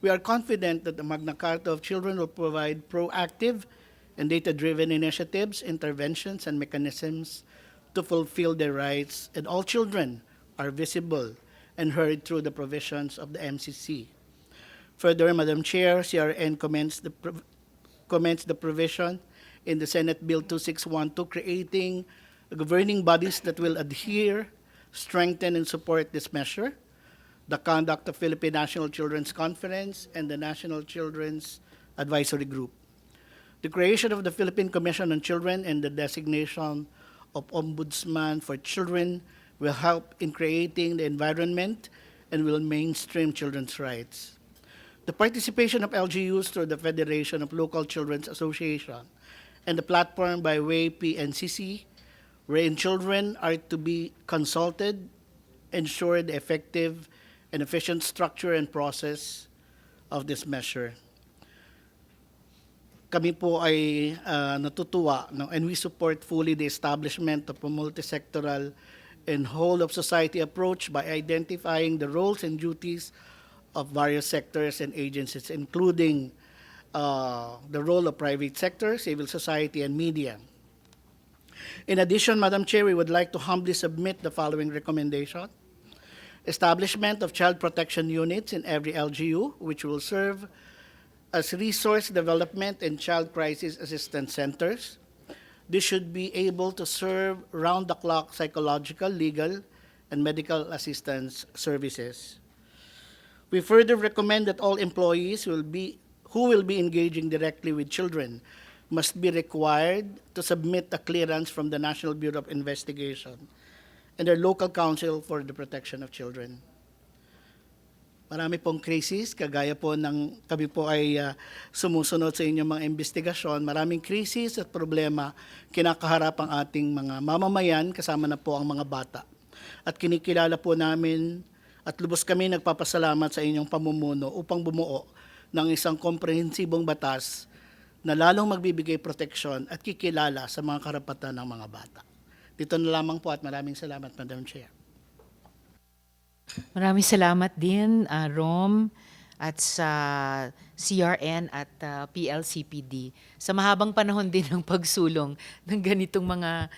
We are confident that the Magna Carta of Children will provide proactive and data-driven initiatives, interventions, and mechanisms to fulfill their rights, and all children are visible and heard through the provisions of the MCC. Further, Madam Chair, CRN comments the provision in the Senate Bill 2612 creating governing bodies that will adhere, strengthen, and support this measure: the conduct of Philippine National Children's Conference and the National Children's Advisory Group. The creation of the Philippine Commission on Children and the designation of Ombudsman for Children will help in creating the environment and will mainstream children's rights. The participation of LGUs through the Federation of Local Children's Association and the platform by way PNCC, wherein children are to be consulted, ensure the effective and efficient structure and process of this measure. Kami po ay natutuwa, no, and we support fully the establishment of a multisectoral and whole-of-society approach by identifying the roles and duties of various sectors and agencies, including the role of private sector, civil society, and media. In addition, Madam Chair, we would like to humbly submit the following recommendation: establishment of child protection units in every LGU, which will serve as resource development and child crisis assistance centers. This should be able to serve round-the-clock psychological, legal, and medical assistance services. We further recommend that all employees who will be engaging directly with children must be required to submit a clearance from the National Bureau of Investigation and their local council for the protection of children. Marami pong krisis, kagaya po ng kami po ay sumusunod sa inyong mga investigasyon. Maraming krisis at problema kinakaharap ang ating mga mamamayan, kasama na po ang mga bata. At kinikilala po namin at lubos kami nagpapasalamat sa inyong pamumuno upang bumuo ng isang komprehensibong batas na lalong magbibigay proteksyon at kikilala sa mga karapatan ng mga bata. Dito na lamang po at maraming salamat, Madam Chair. Maraming salamat din, Rom, at sa CRN at PLCPD sa mahabang panahon din ng pagsulong ng ganitong mga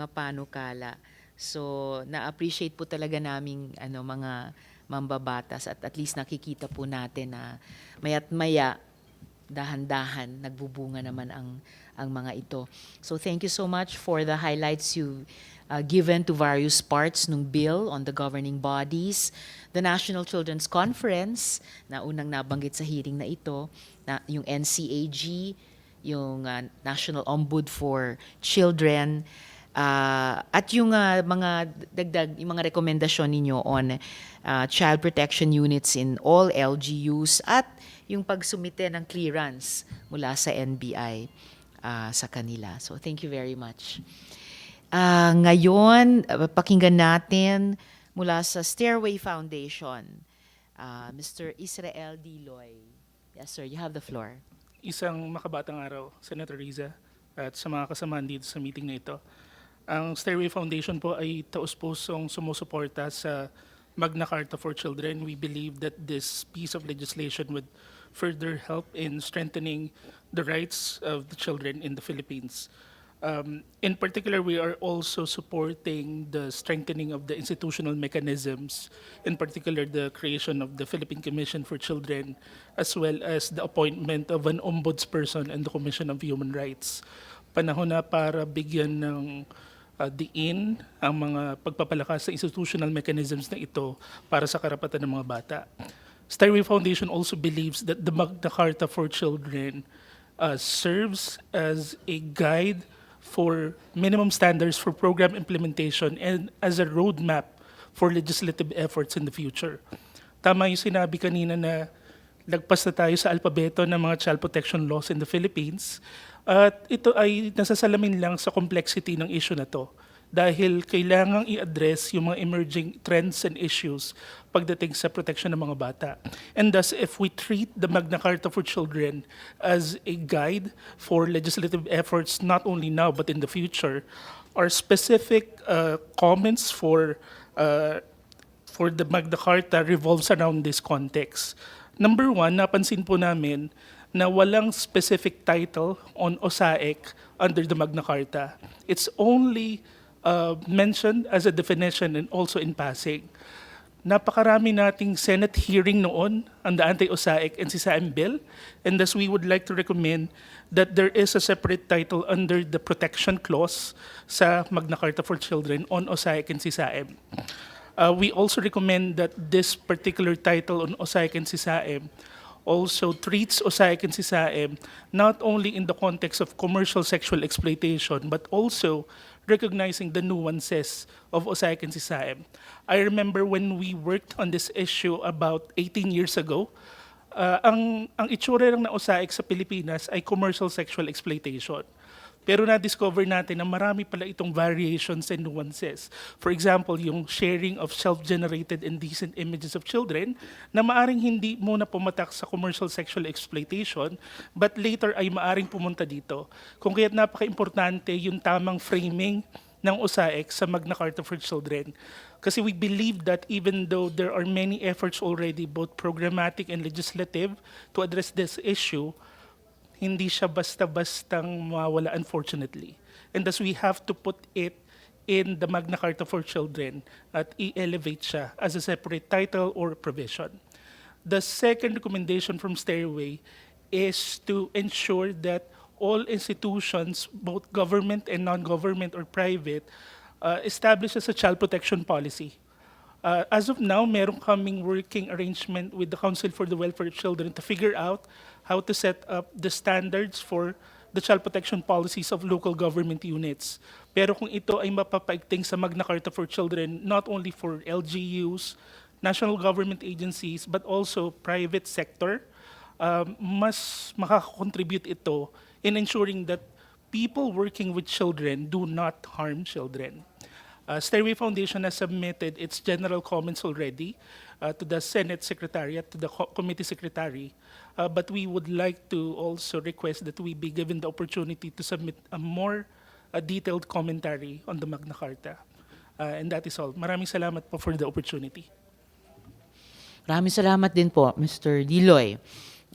panukala. So, na-appreciate po talaga naming mga mambabatas at least nakikita po natin na maya't maya dahan-dahan nagbubunga naman ang mga ito. So thank you so much for the highlights you given to various parts ng bill on the governing bodies, the National Children's Conference na unang nabanggit sa hearing na ito, na yung NCAG, yung National Ombud for Children, at yung mga dagdag, yung mga rekomendasyon ninyo on child protection units in all LGUs at yung pagsumite ng clearance mula sa NBI sa kanila. So thank you very much. Ngayon, pakinggan natin mula sa Stairway Foundation, Mr. Israel Diloy. Yes, sir, you have the floor. Isang makabatang araw, Senator Riza, at sa mga kasamahan dito sa meeting na ito. Ang Stairway Foundation po ay taus-pusong sumusuporta sa Magna Carta for Children. We believe that this piece of legislation would further help in strengthening the rights of the children in the Philippines. In particular, we are also supporting the strengthening of the institutional mechanisms, in particular the creation of the Philippine Commission for Children, as well as the appointment of an ombudsperson and the Commission of Human Rights. Panahon na para bigyan ng diin ang mga pagpapalakas sa institutional mechanisms na ito para sa karapatan ng mga bata. Stairway Foundation also believes that the Magna Carta for Children serves as a guide for minimum standards for program implementation and as a roadmap for legislative efforts in the future. Tama yung sinabi kanina na lagpas na tayo sa alpabeto ng mga child protection laws in the Philippines. At ito ay nasasalamin lang sa complexity ng issue na to dahil kailangang i-address yung mga emerging trends and issues pagdating sa protection ng mga bata. And thus, if we treat the Magna Carta for Children as a guide for legislative efforts not only now but in the future, our specific comments for the Magna Carta revolves around this context. Number one, napansin po namin na walang specific title on OSAEC under the Magna Carta. It's only mentioned as a definition and also in passing. Napakarami nating Senate hearing noon on the anti-OSAEC and CSAM bill, and thus we would like to recommend that there is a separate title under the protection clause sa Magna Carta for Children on OSAEC and CSAM. We also recommend that this particular title on OSAEC and CSAM also treats OSAEC and CSAM not only in the context of commercial sexual exploitation, but also recognizing the nuances of OSAEC and CSAM. I remember when we worked on this issue about 18 years ago, ang itsura lang na OSAEC sa Pilipinas ay commercial sexual exploitation. Pero na-discover natin na marami pala itong variations and nuances. For example, yung sharing of self-generated indecent images of children na maaring hindi muna pumatak sa commercial sexual exploitation but later ay maaring pumunta dito. Kung kaya't napaka-importante yung tamang framing ng OSAEC sa Magna Carta for Children. Kasi we believe that even though there are many efforts already, both programmatic and legislative, to address this issue, hindi siya basta-bastang mawala, unfortunately. And thus we have to put it in the Magna Carta for Children at i-elevate siya as a separate title or provision. The second recommendation from Stairway is to ensure that all institutions, both government and non-government or private, establishes a child protection policy. As of now, meron kaming working arrangement with the Council for the Welfare of Children to figure out how to set up the standards for the child protection policies of local government units. Pero kung ito ay mapapaigting sa Magna Carta for Children, not only for LGUs, national government agencies, but also private sector, mas makakakontribute ito in ensuring that people working with children do not harm children. Stairway Foundation has submitted its general comments already to the Senate Secretariat, to the Committee Secretary, but we would like to also request that we be given the opportunity to submit a more detailed commentary on the Magna Carta. And that is all. Maraming salamat po for the opportunity. Maraming salamat din po, Mr. Diloy.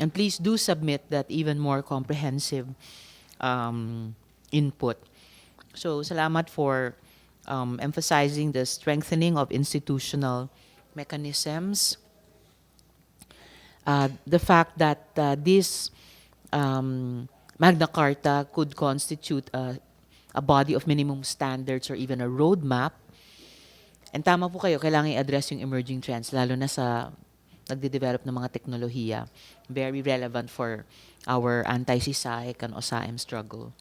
And please do submit that even more comprehensive input. So, salamat for emphasizing the strengthening of institutional mechanisms. The fact that this Magna Carta could constitute a body of minimum standards or even a roadmap. And tama po kayo, kailangan i-address yung emerging trends, lalo na sa nagde-develop ng mga teknolohiya. Very relevant for our anti-CSAIC and OSAM struggle.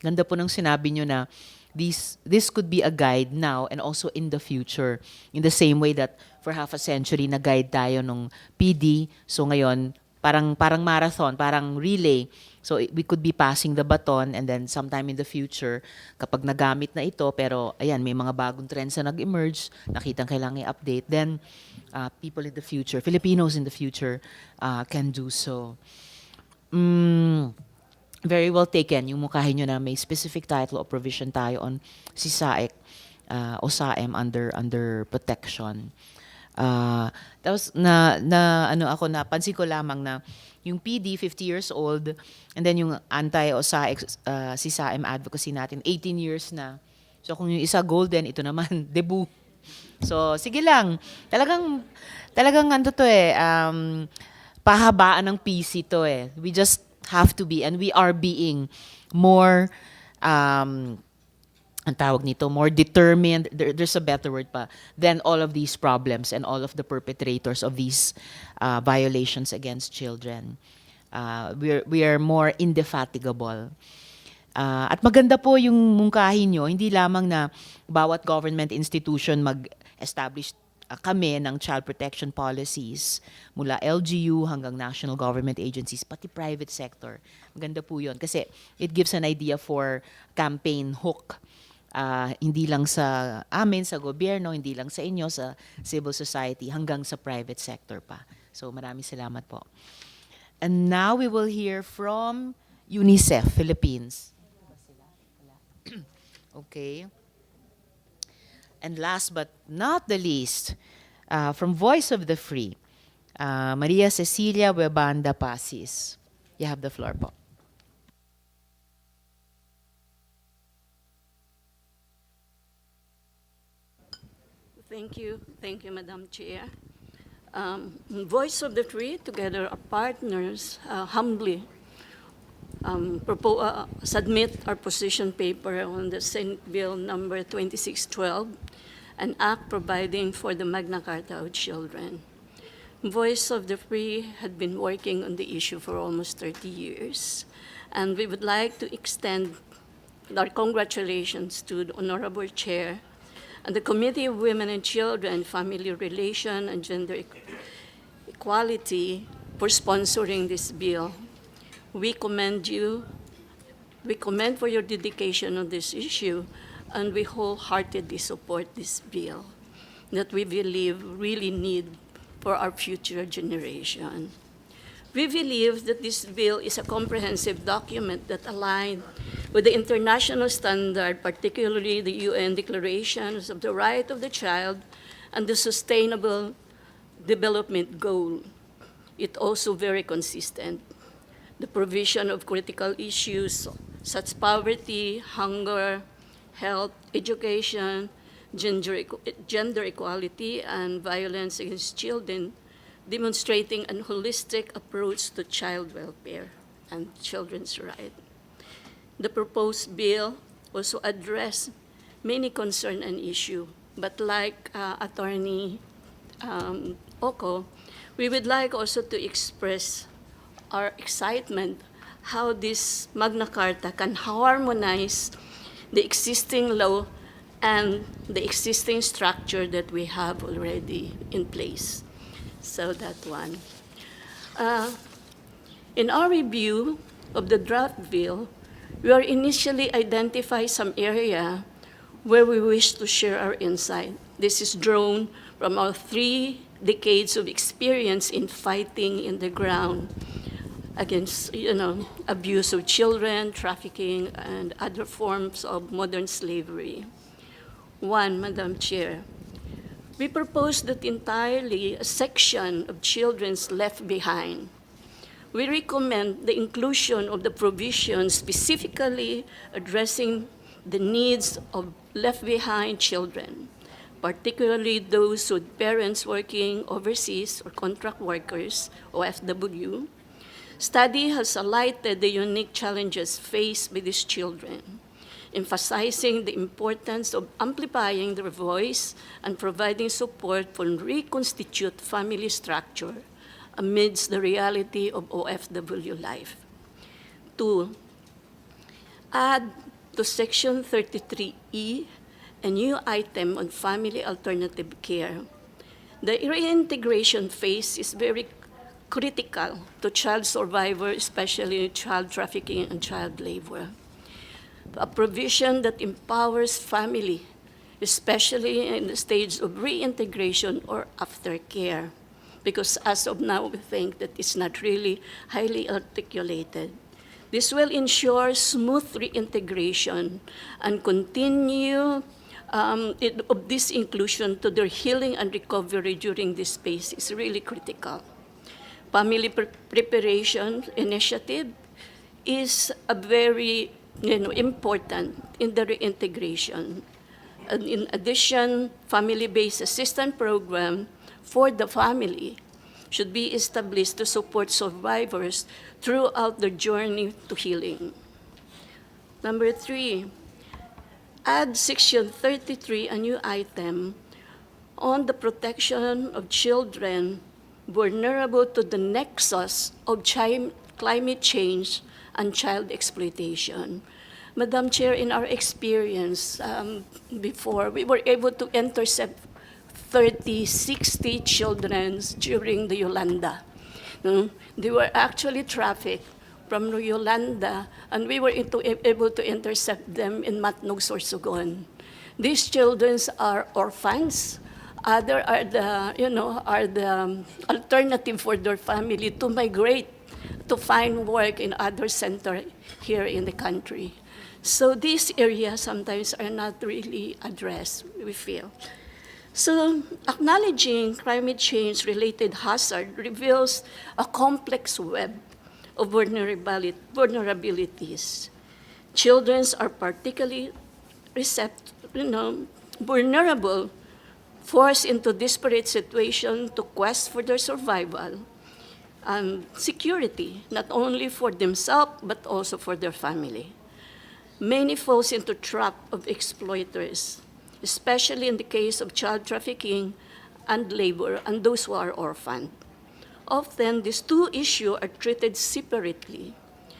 Ganda po nung sinabi nyo na this could be a guide now and also in the future. In the same way that for half a century, nag-guide tayo nung PD. So ngayon, parang marathon, parang relay. So we could be passing the baton and then sometime in the future, kapag nagamit na ito, pero ayan, may mga bagong trends na nag-emerge, nakitang kailangan i-update, then people in the future, Filipinos in the future, can do so. Very well taken, yung mukhahin nyo na may specific title or provision tayo on CSAIC, OSAM under protection. Tapos napansin ko lamang na yung PD 50 years old and then yung anti-OSAIC CSAM advocacy natin 18 years na. So kung yung isa golden, ito naman debut. So sige lang. Talagang ano to pahabaan ng PC to We just have to be, and we are being more ang tawag nito, more determined, there's a better word pa, than all of these problems and all of the perpetrators of these violations against children. We are more indefatigable. At maganda po yung mungkahin nyo, hindi lamang na bawat government institution mag-establish kami ng child protection policies mula LGU hanggang national government agencies, pati private sector. Maganda po yun kasi it gives an idea for campaign hook. Hindi lang sa amin, sa gobyerno, hindi lang sa inyo, sa civil society, hanggang sa private sector pa. So maraming salamat po. And now we will hear from UNICEF Philippines. Okay. And last but not the least, from Voice of the Free, Maria Cecilia Webanda Pasis. You have the floor po. Thank you, Madam Chair. Voice of the Free, together our partners, humbly submit our position paper on the Senate Bill number 2612, an act providing for the Magna Carta of Children. Voice of the Free had been working on the issue for almost 30 years, and we would like to extend our congratulations to the Honorable Chair and the Committee of Women and Children, Family Relation and Gender Equality for sponsoring this bill. We commend you. We commend for your dedication on this issue, and we wholeheartedly support this bill that we believe really need for our future generation. We believe that this bill is a comprehensive document that aligns with the international standard, particularly the UN Declarations of the Right of the Child and the Sustainable Development Goal. It also very consistent. The provision of critical issues such as poverty, hunger, health, education, gender equality, and violence against children, demonstrating a holistic approach to child welfare and children's rights. The proposed bill also addressed many concerns and issues, but like Attorney Oko, we would like also to express our excitement how this Magna Carta can harmonize the existing law and the existing structure that we have already in place. So that one. In our review of the draft bill, we are initially identify some area where we wish to share our insight. This is drawn from our 3 decades of experience in fighting in the ground against, abuse of children, trafficking, and other forms of modern slavery. 1, Madam Chair, we propose that entirely a section of children's left behind. We recommend the inclusion of the provisions specifically addressing the needs of left behind children, particularly those with parents working overseas or contract workers, OFW. Study has highlighted the unique challenges faced by these children, emphasizing the importance of amplifying their voice and providing support for reconstitute family structure amidst the reality of OFW life. 2, add to Section 33E a new item on family alternative care. The reintegration phase is very critical to child survivors, especially child trafficking and child labor. A provision that empowers family, especially in the stage of reintegration or aftercare, because as of now, we think that it's not really highly articulated. This will ensure smooth reintegration and continue of this inclusion to their healing and recovery during this phase is really critical. Family preparation initiative is a very important in the reintegration. And in addition, family-based assistance program for the family should be established to support survivors throughout their journey to healing. Number 3, add Section 33, a new item on the protection of children vulnerable to the nexus of climate change and child exploitation. Madam Chair, in our experience before, we were able to intercept 30, 60 children during the Yolanda. They were actually trafficked from Yolanda, and we were able to intercept them in Matnog, Sorsogon. These children are orphans. Other are the alternative for their family to migrate to find work in other centers here in the country. So these areas sometimes are not really addressed, we feel. So acknowledging climate change-related hazard reveals a complex web of vulnerabilities. Children are particularly vulnerable, forced into disparate situations to quest for their survival and security, not only for themselves, but also for their family. Many falls into trap of exploiters, especially in the case of child trafficking and labor, and those who are orphaned. Often, these 2 issues are treated separately.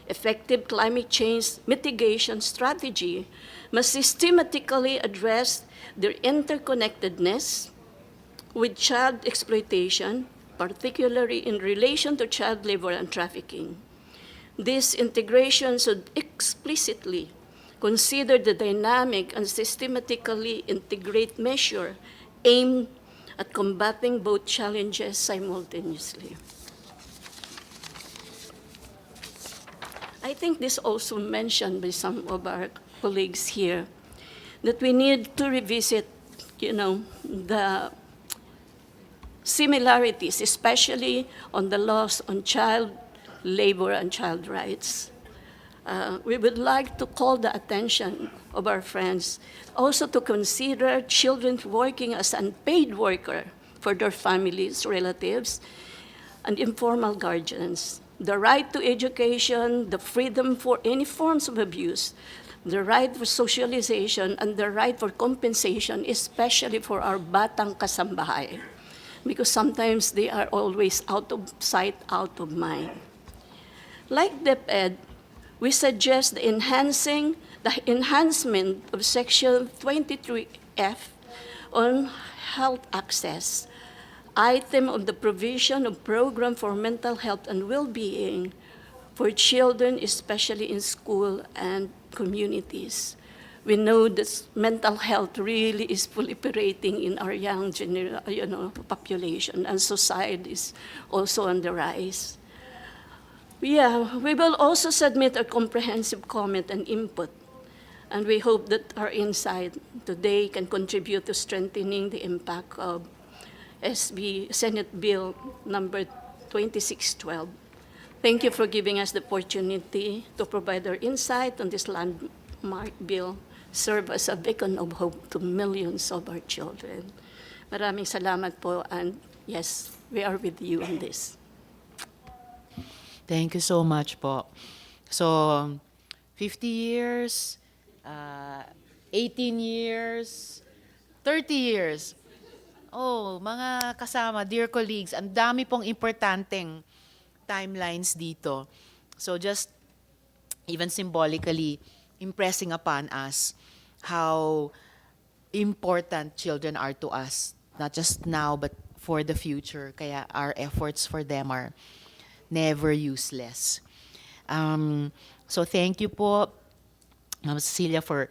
Effective climate change mitigation strategy must systematically address their interconnectedness with child exploitation, particularly in relation to child labor and trafficking. This integration should explicitly consider the dynamic and systematically integrate measure aimed at combating both challenges simultaneously. I think this also mentioned by some of our colleagues here, that we need to revisit, the similarities, especially on the laws on child labor and child rights. We would like to call the attention of our friends also to consider children working as unpaid worker for their families, relatives, and informal guardians. The right to education, the freedom for any forms of abuse, the right for socialization, and the right for compensation, especially for our batang kasambahay, because sometimes they are always out of sight, out of mind. Like DepEd, we suggest enhancing the enhancement of Section 23F on health access, item of the provision of program for mental health and well-being for children, especially in school and communities. We know that mental health really is proliferating in our young population, and society is also on the rise. Yeah, we will also submit a comprehensive comment and input, and we hope that our insight today can contribute to strengthening the impact of Senate Bill number 2612. Thank you for giving us the opportunity to provide our insight on this landmark bill, serve as a beacon of hope to millions of our children. Maraming salamat po, and yes, we are with you on this. Thank you so much po. So, 50 years, 18 years, 30 years. Oh, mga kasama, dear colleagues, ang dami pong importanteng timelines dito. So just even symbolically impressing upon us how important children are to us, not just now but for the future. Kaya our efforts for them are never useless. So thank you po, Ma'am Cecilia, for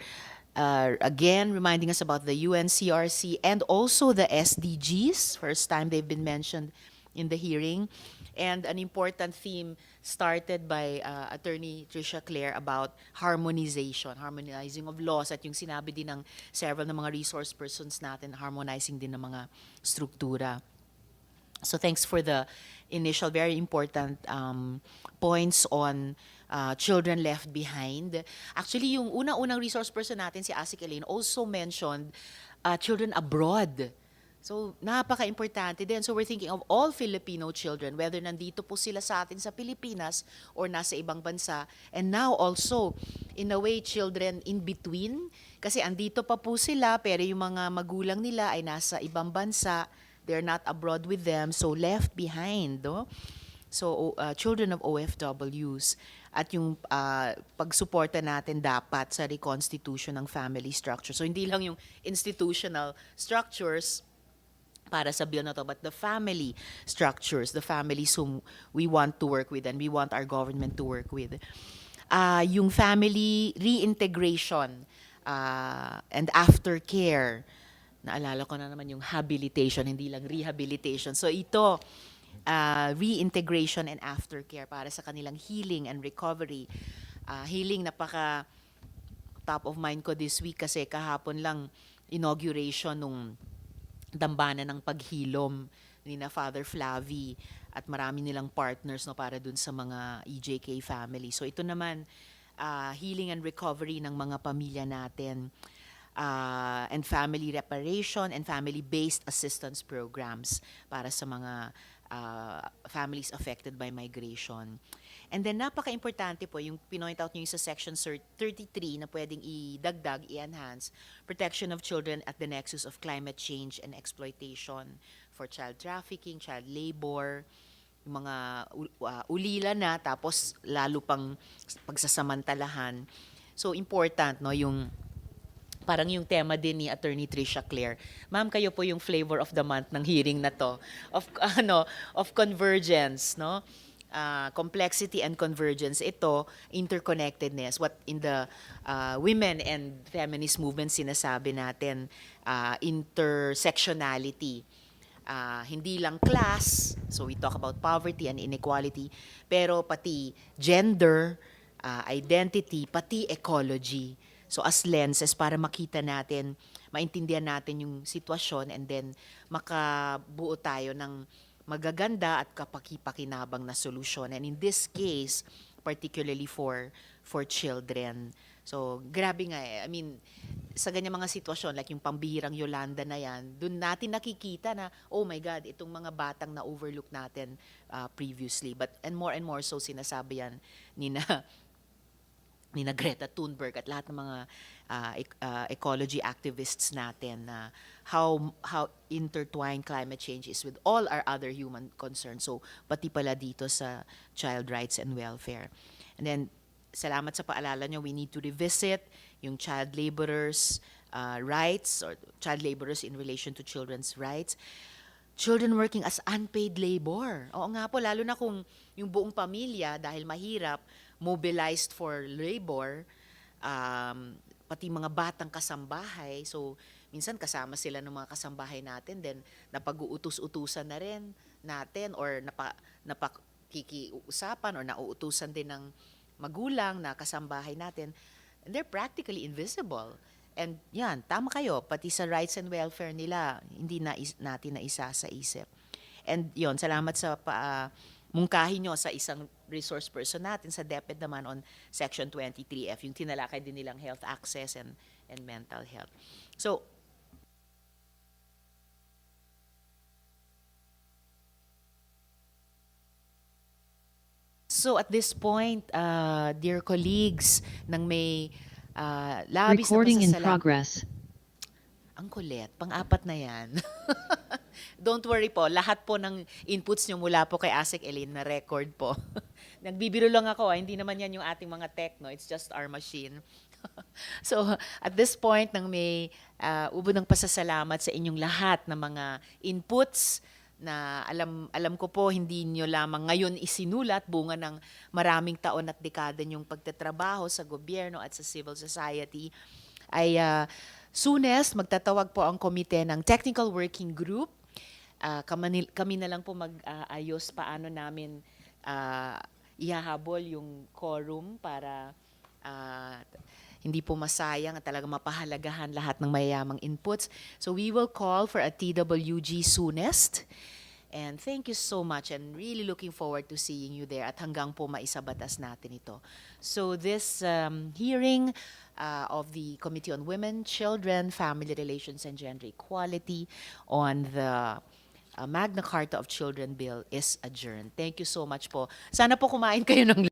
again reminding us about the UNCRC and also the SDGs. First time they've been mentioned in the hearing. And an important theme started by Attorney Tricia Claire about harmonizing of laws, at yung sinabi din ng several ng mga resource persons natin, harmonizing din ng mga struktura. So thanks for the initial very important points on children left behind. Actually, yung unang resource person natin, si Asik Elaine, also mentioned children abroad. So, napaka-importante din. So, we're thinking of all Filipino children, whether nandito po sila sa atin sa Pilipinas or nasa ibang bansa. And now also, in a way, children in between. Kasi andito pa po sila, pero yung mga magulang nila ay nasa ibang bansa. They're not abroad with them, so left behind. No? So, children of OFWs. At yung pagsuporta natin dapat sa reconstitution ng family structure. So, hindi lang yung institutional structures para sa bill na to, but the family structures, the families whom we want to work with and we want our government to work with. Yung family reintegration and aftercare, naalala ko na naman yung habilitation, hindi lang rehabilitation. So ito, reintegration and aftercare para sa kanilang healing and recovery. Healing, napaka top of mind ko this week kasi kahapon lang inauguration nung dambana ng paghilom ni na Father Flavi at marami nilang partners no para dun sa mga EJK family. So ito naman, healing and recovery ng mga pamilya natin, and family reparation and family-based assistance programs para sa mga families affected by migration. And then napaka-importante po yung pinoint out nyo yung sa section 33 na pwedeng idagdag, i-enhance, protection of children at the nexus of climate change and exploitation for child trafficking, child labor, yung mga ulila na, tapos lalo pang pagsasamantalahan. So important, no, yung parang yung tema din ni Attorney Tricia Claire. Ma'am, kayo po yung flavor of the month ng hearing na to of convergence, no? Complexity and convergence. Ito, interconnectedness. What in the women and feminist movement sinasabi natin, intersectionality. Hindi lang class, so we talk about poverty and inequality, pero pati gender, identity, pati ecology. So as lenses para makita natin, maintindihan natin yung sitwasyon, and then makabuo tayo ng magaganda at kapaki-pakinabang na solusyon. And in this case, particularly for children. So, grabe nga eh. I mean, sa ganyan mga sitwasyon, like yung pambihirang Yolanda na yan, dun natin nakikita na, oh my God, itong mga batang na overlook natin previously. And more so sinasabi yan ni na Greta Thunberg at lahat ng mga ecology activists natin na how intertwined climate change is with all our other human concerns. So pati pala dito sa child rights and welfare. And then salamat sa paalala nyo, we need to revisit yung child laborers' rights or child laborers in relation to children's rights. Children working as unpaid labor. Oo nga po, lalo na kung yung buong pamilya, dahil mahirap, mobilized for labor, pati mga batang kasambahay. So, minsan kasama sila ng mga kasambahay natin, then napag-uutos-utusan na rin natin or napakikiusapan or nauutusan din ng magulang na kasambahay natin. And they're practically invisible. And yan, tama kayo, pati sa rights and welfare nila, hindi natin na isa sa isip. And yon, salamat sa mungkahi nyo sa isang resource person natin sa DepEd naman on Section 23F, yung tinalakay din nilang health access and mental health. So at this point, dear colleagues, nang may labis Recording na in pasasalamat. progress. Ang kulit, pang-apat na yan. Don't worry po, lahat po ng inputs nyo mula po kay Asek Elaine na record po. Nagbibiro lang ako, hindi naman yan yung ating mga tech, no? It's just our machine. So at this point, nang may ubo ng pasasalamat sa inyong lahat ng mga inputs na alam ko po hindi nyo lamang ngayon isinulat, bunga ng maraming taon at dekada nyong pagtatrabaho sa gobyerno at sa civil society, ay soonest magtatawag po ang komite ng Technical Working Group. Kami na lang po mag-ayos paano namin ihahabol yung quorum para hindi po masayang at talagang mapahalagahan lahat ng mayayamang inputs. So we will call for a TWG soonest. And thank you so much and really looking forward to seeing you there at hanggang po maisabatas natin ito. So this hearing of the Committee on Women, Children, Family Relations and Gender Equality on the Magna Carta of Children Bill is adjourned. Thank you so much po. Sana po kumain kayo ng